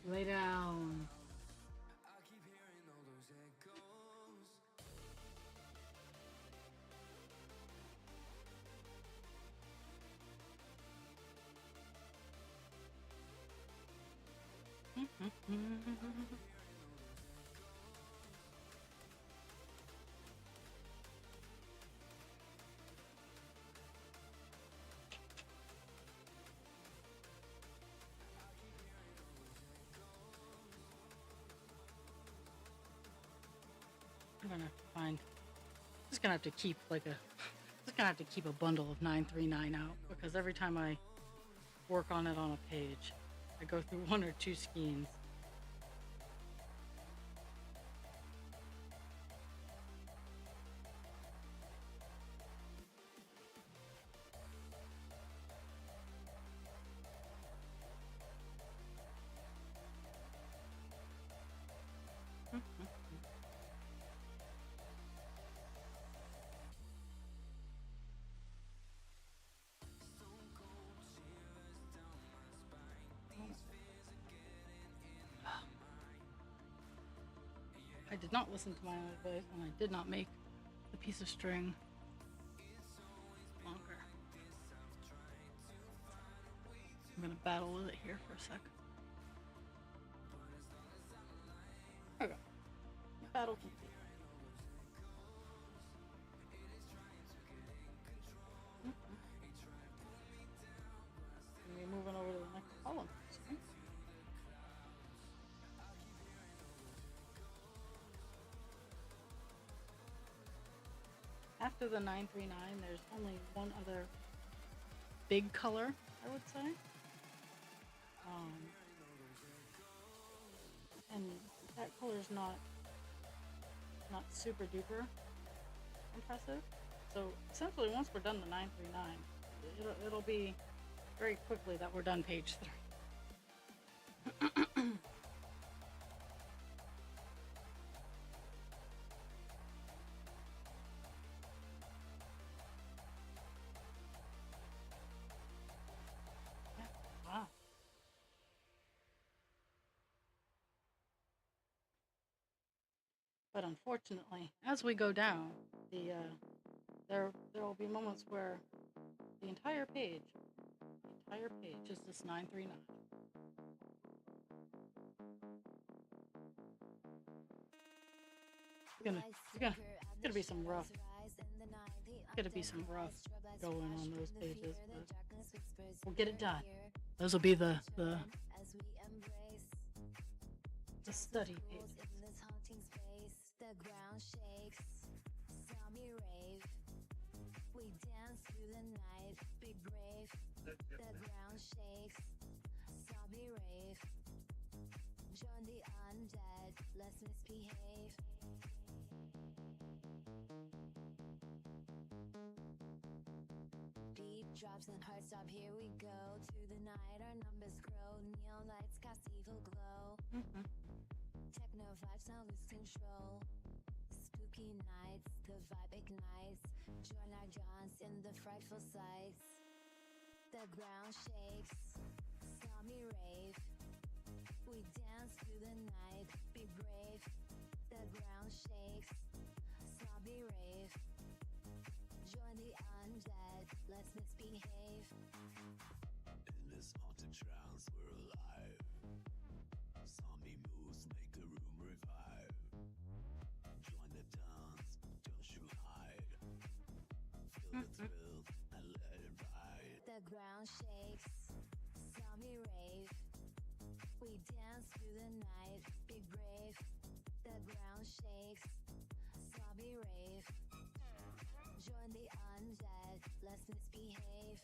[SPEAKER 1] Lay down. I'm gonna have to find. Just gonna have to keep Just gonna have to keep a bundle of 939 out because every time I work on it on a page, I go through one or two skeins. I did not listen to my own advice, and I did not make the piece of string longer. I'm gonna battle with it here for a sec. There we go. Battle complete. We're moving over to the next column. After the 939, there's only one other big color, I would say. And that color's not super duper impressive. So essentially, once we're done the 939, it'll be very quickly that we're done page 3. Wow. But unfortunately, as we go down, there will be moments where the entire page is this 939. It's gonna be some rough. Gonna be some rough going on those pages, but we'll get it done. Those will be the study pages. The ground shakes, saw me rave. We dance through the night, be brave. The ground shakes, saw me rave. Join the
[SPEAKER 3] undead, let's misbehave. Beat drops and heart stop, here we go. Through the night our numbers grow. Neon lights cast evil glow. Techno vibes now lose control. Spooky nights, the vibe ignites. Join our dance in the frightful sights. The ground shakes, saw me rave. We dance through the night, be brave. The ground shakes, saw me rave. Join the undead, let's misbehave.
[SPEAKER 4] In this haunted trance, we're alive. Zombie moves make the room revive. Join the dance, don't you hide. Feel the thrill and let it ride.
[SPEAKER 3] The ground shakes, saw me rave. We dance through the night, be brave. The ground shakes, saw me rave. Join the undead, let's misbehave.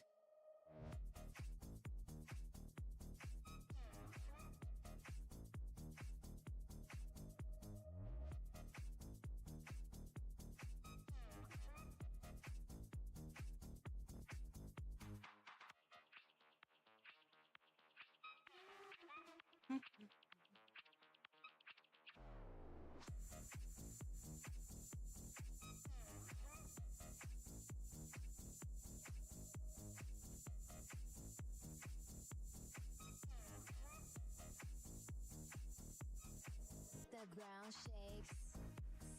[SPEAKER 3] The ground shakes,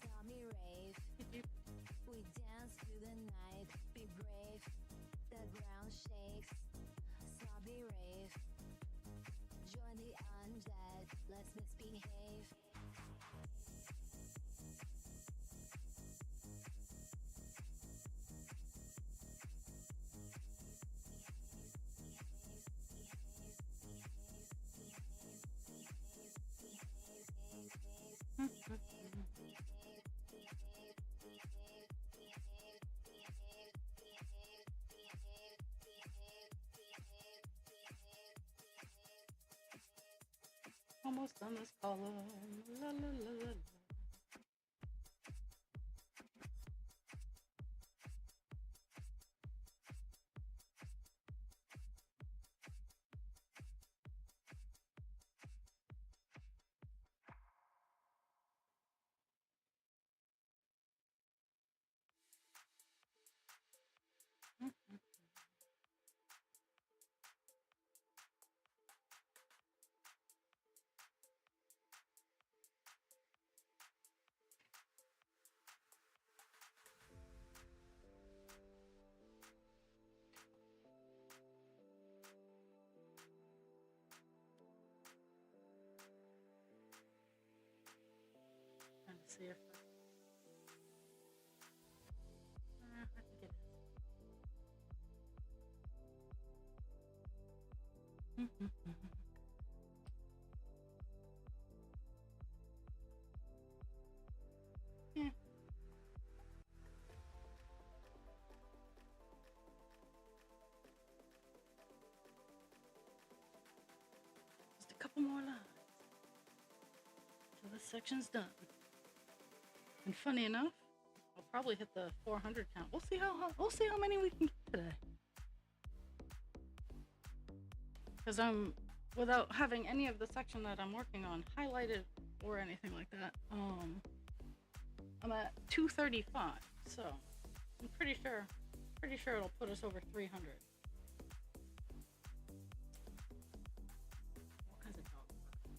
[SPEAKER 3] saw me rave. We dance through the night, be brave. The ground shakes, saw me rave. Join the undead, let's misbehave.
[SPEAKER 1] Almost done this color. La, la, la, la, la. Trying to see if I think it is. Yeah. Just a couple more lines till this section's done. And funny enough, I'll probably hit the 400 count. We'll see how many we can get today. Because without having any of the section that I'm working on highlighted or anything like that, I'm at 235. So I'm pretty sure it'll put us over 300. All kinds of dog fur.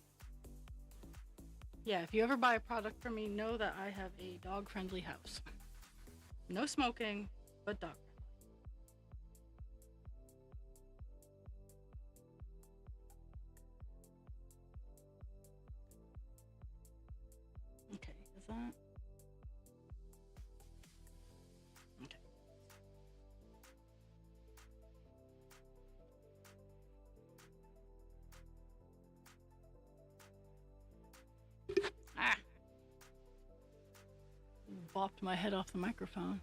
[SPEAKER 1] Yeah, if you ever buy a product from me, know that I have a dog-friendly house. No smoking, but dog. Okay, is that? Okay. Ah! Bopped my head off the microphone.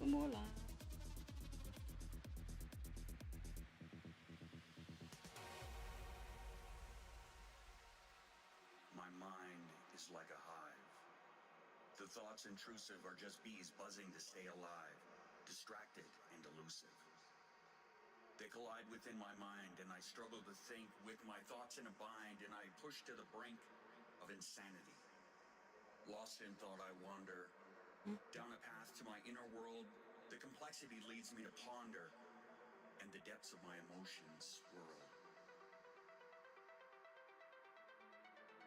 [SPEAKER 1] for more life.
[SPEAKER 5] My mind is like a hive. The thoughts intrusive are just bees buzzing to stay alive, distracted and elusive. They collide within my mind, and I struggle to think with my thoughts in a bind, and I push to the brink of insanity. Lost in thought, I wander down a path to my inner world. The complexity leads me to ponder, and the depths of my emotions swirl.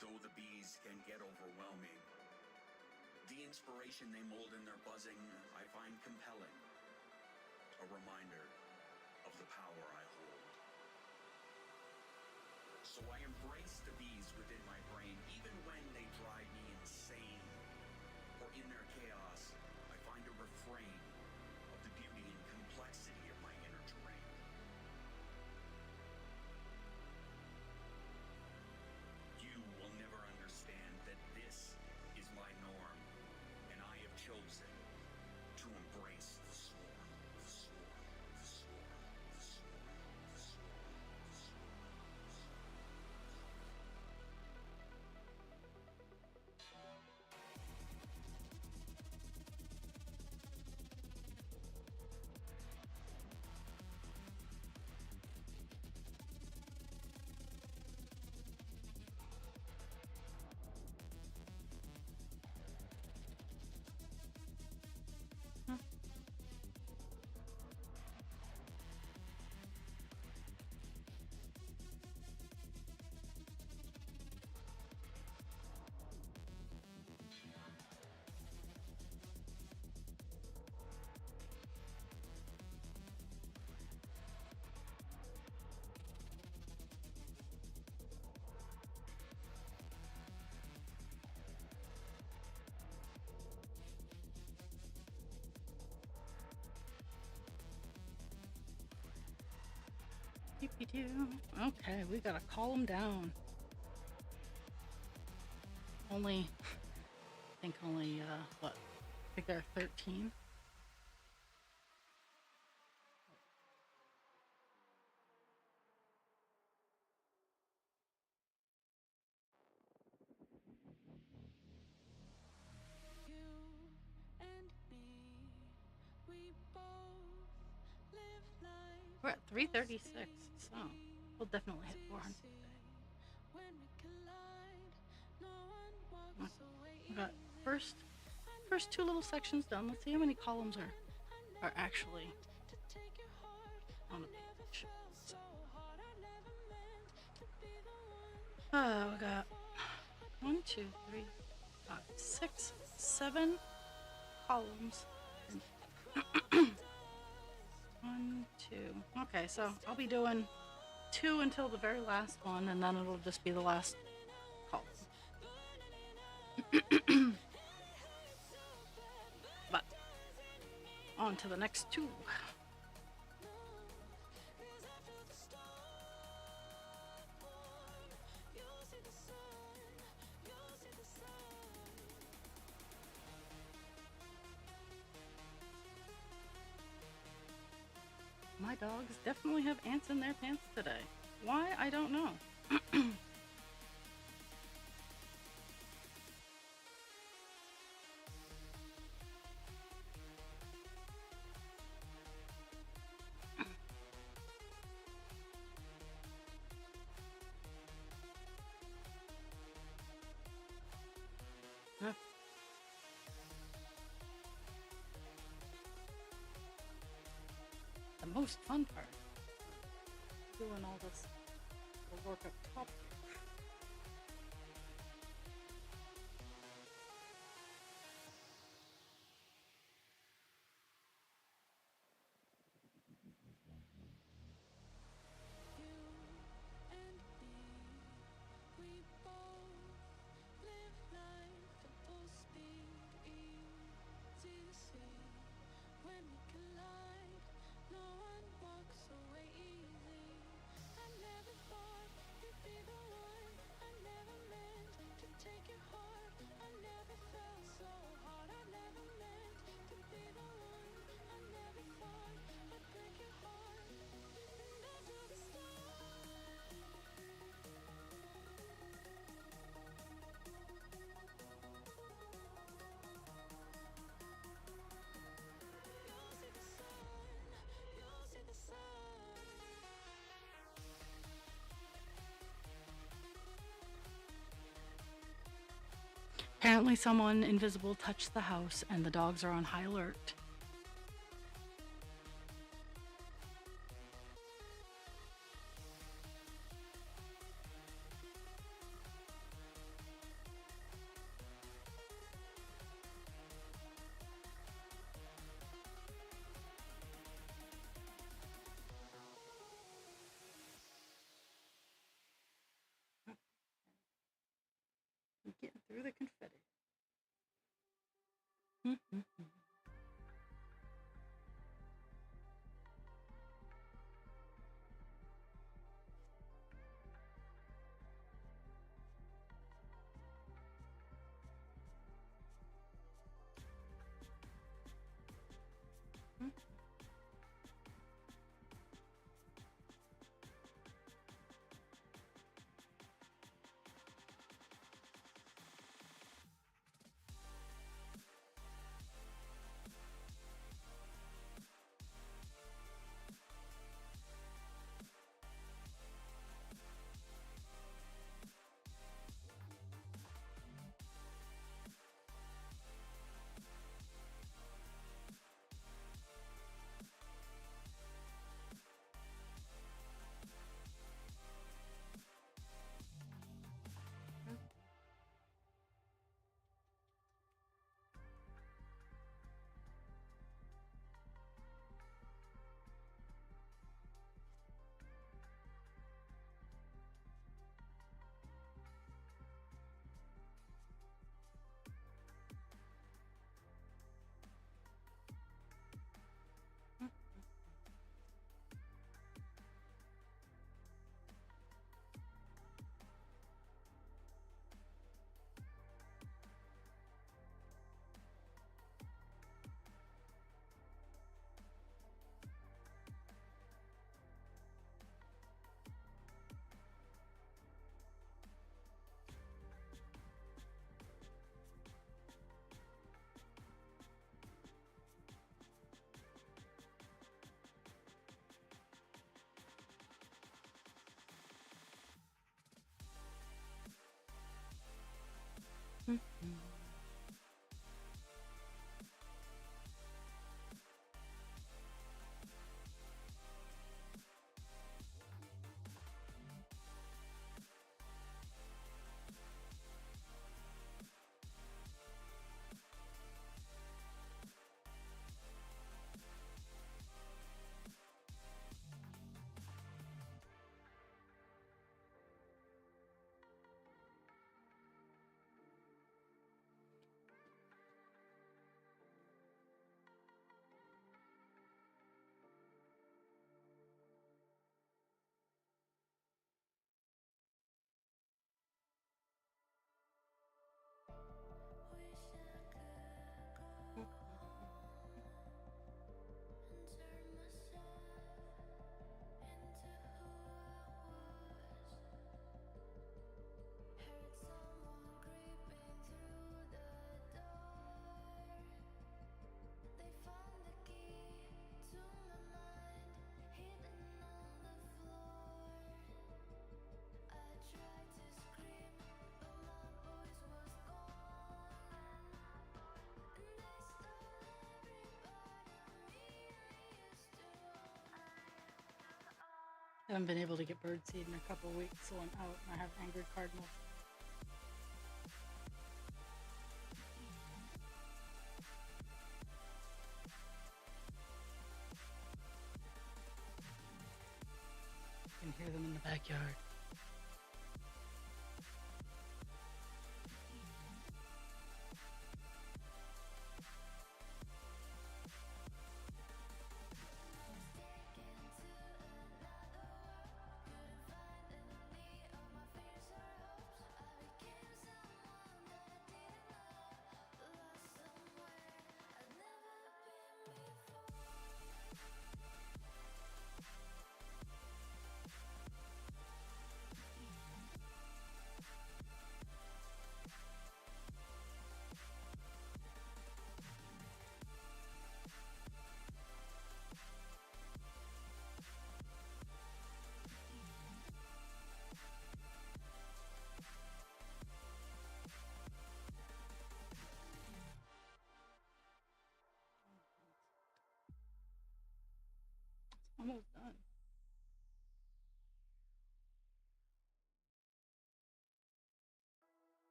[SPEAKER 5] Though the bees can get overwhelming, the inspiration they mold in their buzzing I find compelling, a reminder of the power I hold. So I embrace the bees within my brain, even when they drive me insane. For in their chaos, I find a refrain of the beauty and complexity of my inner terrain. You will never understand that this is my norm, and I have chosen to embrace the swarm, the swarm, the swarm, the swarm, the swarm, the swarm.
[SPEAKER 1] Okay, we gotta call them down. Only, I think only, what? I think there are 13. We're at 336, so we'll definitely hit 400 today. We got first two little sections done. Let's see how many columns are actually on the page. So, we got 1, 2, 3, 5, 6, 7 columns. 1, 2. Okay, so I'll be doing 2 until the very last one, and then it'll just be the last column. But on to the next 2. My dogs definitely have ants in their pants today. Why? I don't know. Huh. The most fun part, doing all this the work up top. Apparently, someone invisible touched the house, and the dogs are on high alert. I'm getting through the confetti. I haven't been able to get birdseed in a couple of weeks, so I'm out and I have angry cardinals. You can hear them in the backyard.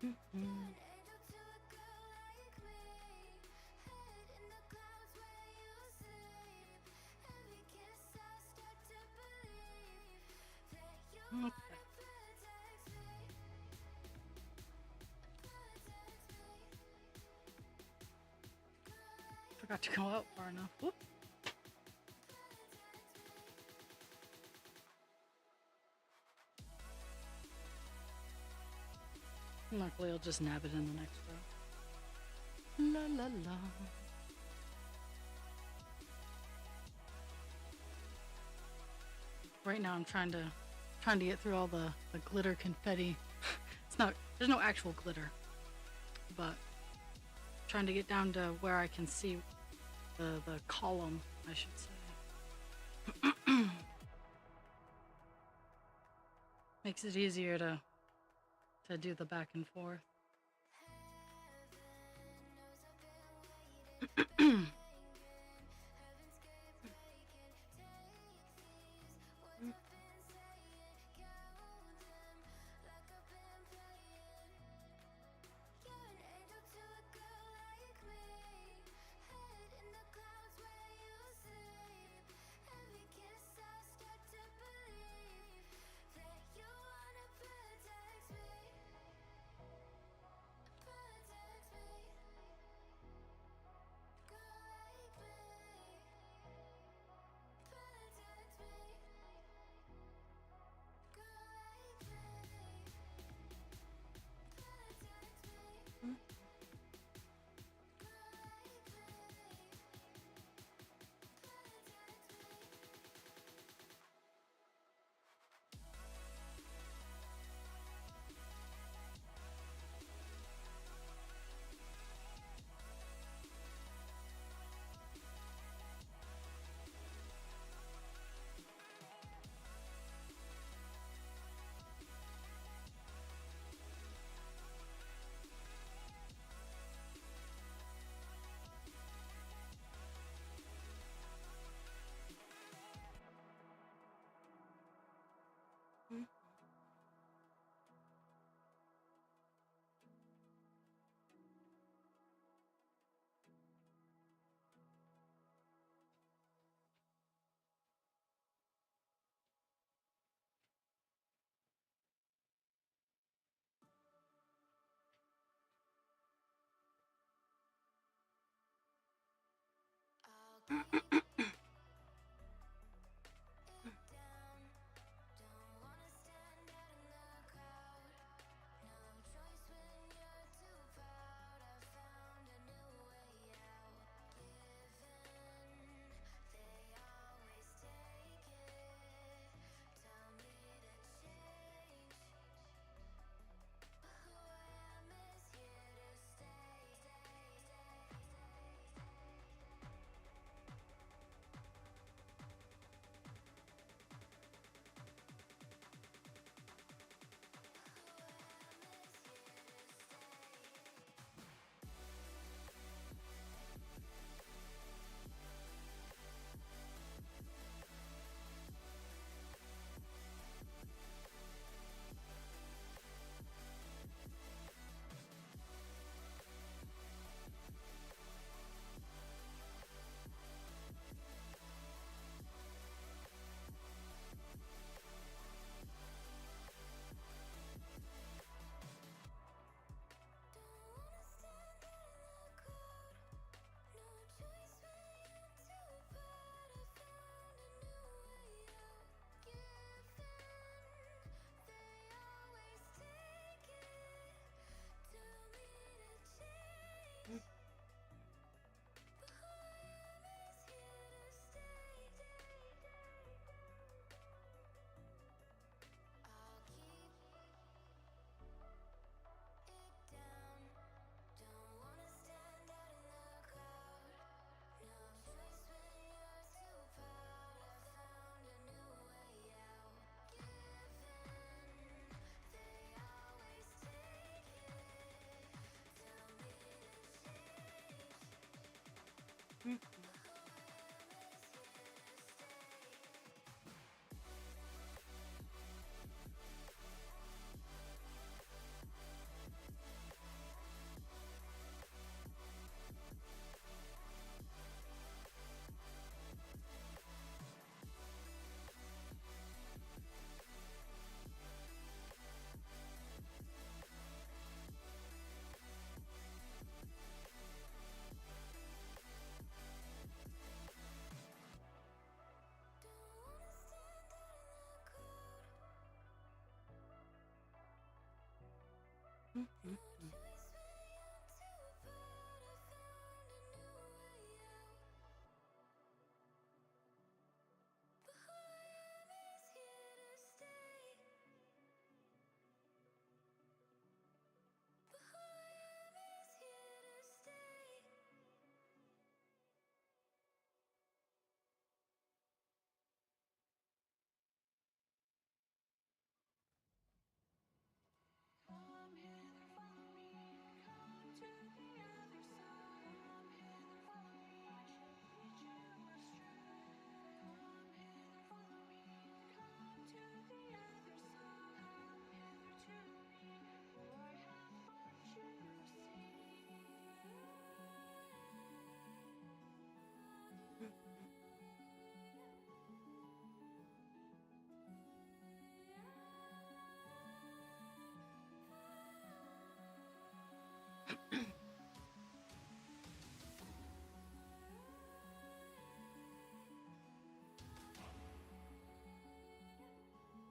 [SPEAKER 1] Okay. Forgot to go out far enough. Whoop. Luckily, I'll just nab it in the next row. La la la. Right now, I'm trying to get through all the glitter confetti. It's not. There's no actual glitter, but trying to get down to where I can see the column, I should say. Makes it easier to do the back and forth. Mhm.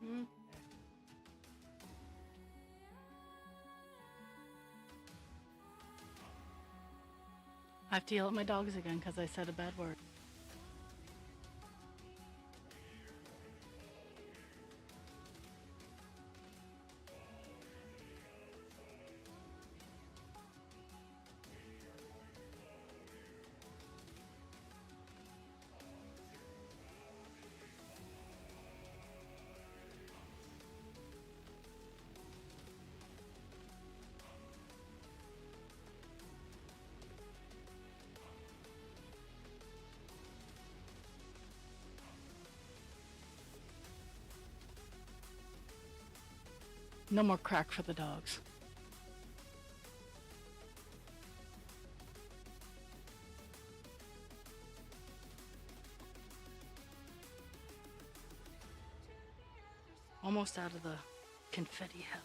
[SPEAKER 1] Mm. I have to yell at my dogs again because I said a bad word. No more crack for the dogs. Almost out of the confetti hell.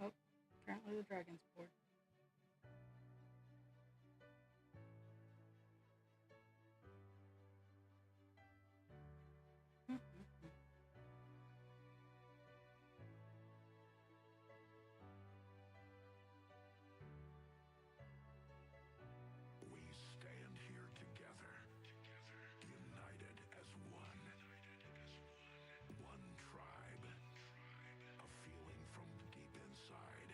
[SPEAKER 1] Oh, apparently the dragon's bored.
[SPEAKER 2] We stand here together, united as one. One tribe. A feeling from deep inside.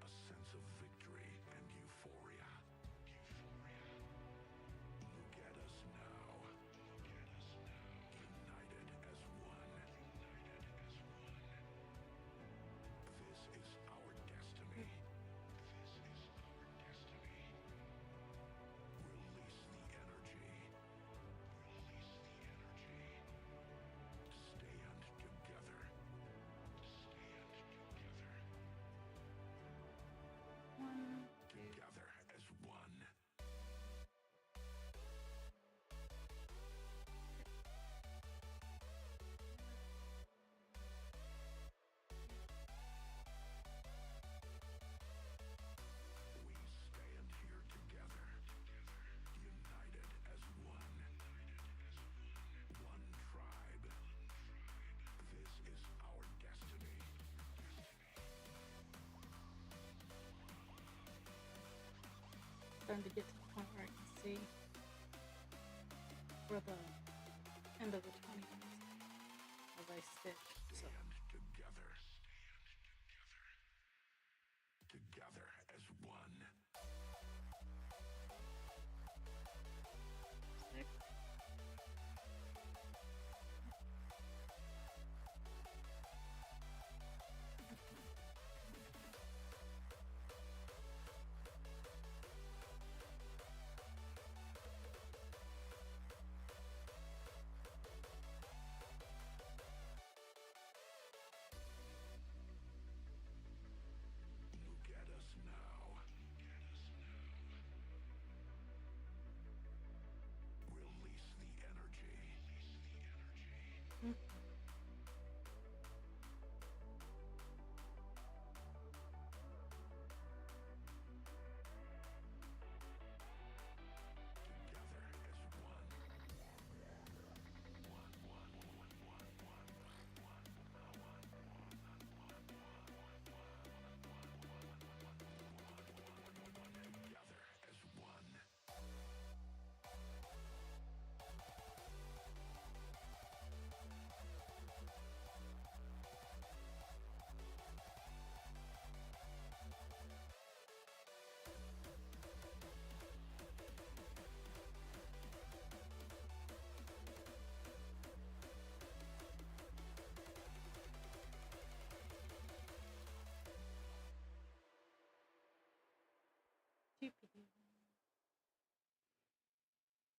[SPEAKER 2] A sense of victory and euphoria. Look at us now. United as one. This is our destiny. Release the energy. Stand together. Together as one. We stand here together, united as one. One tribe. This is our destiny.
[SPEAKER 1] Starting to get to the point where I can see where the end of the 20 is as I stitch. So
[SPEAKER 2] Stand together. Together as one.
[SPEAKER 1] 6.
[SPEAKER 2] Look at us now. Release the energy. Together as one. Together as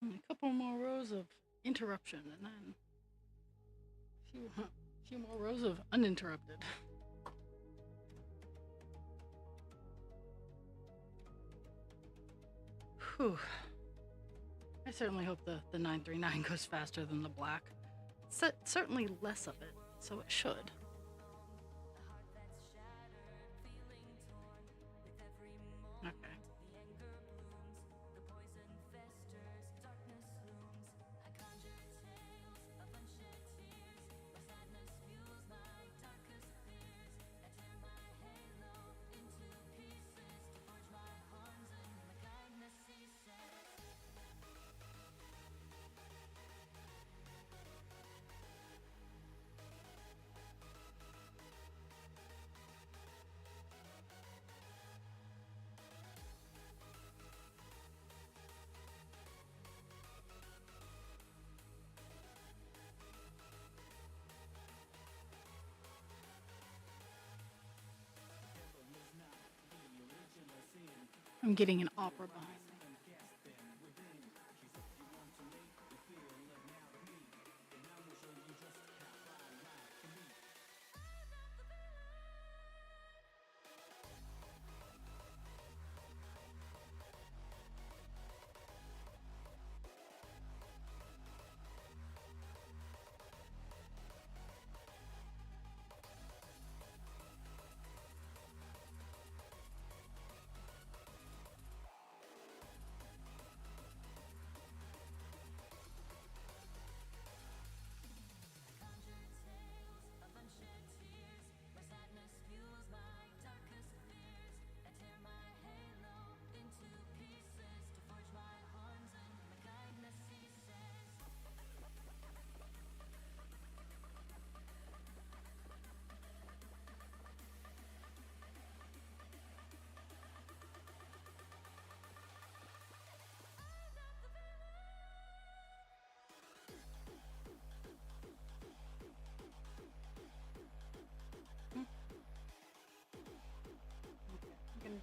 [SPEAKER 2] one.
[SPEAKER 1] A couple more rows of interruption, and then a few more rows of uninterrupted. Whew. I certainly hope the 939 goes faster than the black. Certainly less of it, so it should. Okay. I'm getting an opera behind me.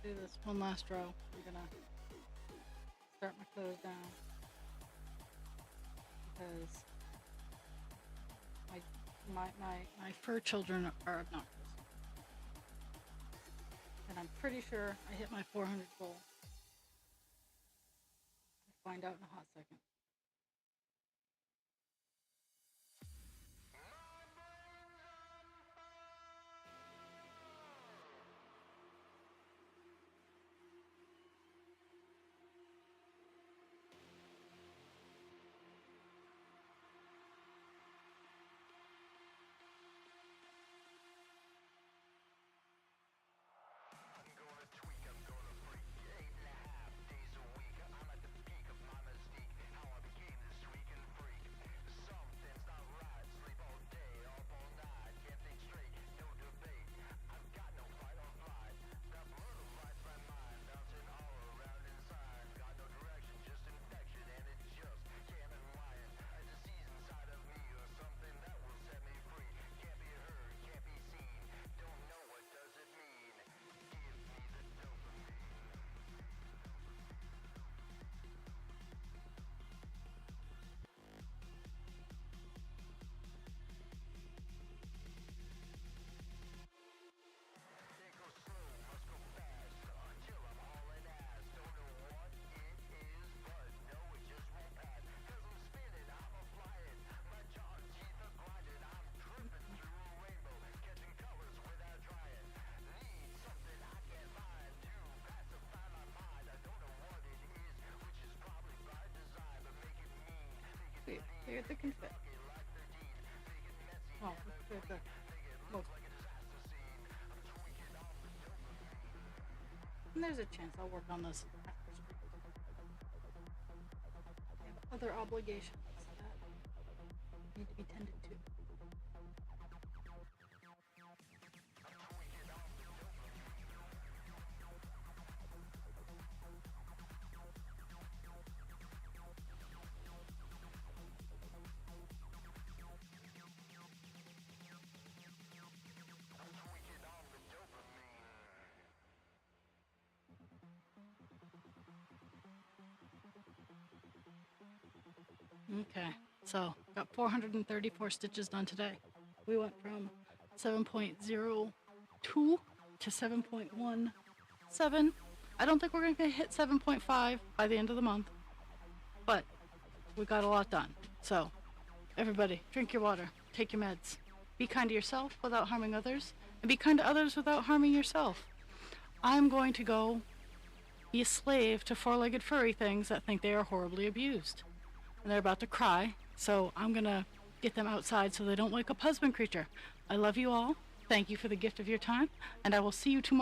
[SPEAKER 1] do this one last row. I'm gonna start my clothes down because my fur children are obnoxious. And I'm pretty sure I hit my 400 goal. I'll find out in a hot second. Cleared the confetti. Oh, cleared the most. And there's a chance I'll work on this after school. I have other obligations that need to be tended to. Okay, so got 434 stitches done today. We went from 7.02 to 7.17. I don't think we're going to hit 7.5 by the end of the month, but we got a lot done. So, everybody, drink your water, take your meds, be kind to yourself without harming others, and be kind to others without harming yourself. I'm going to go be a slave to four-legged furry things that think they are horribly abused. And they're about to cry, so I'm gonna get them outside so they don't wake up husband creature. I love you all. Thank you for the gift of your time, and I will see you tomorrow.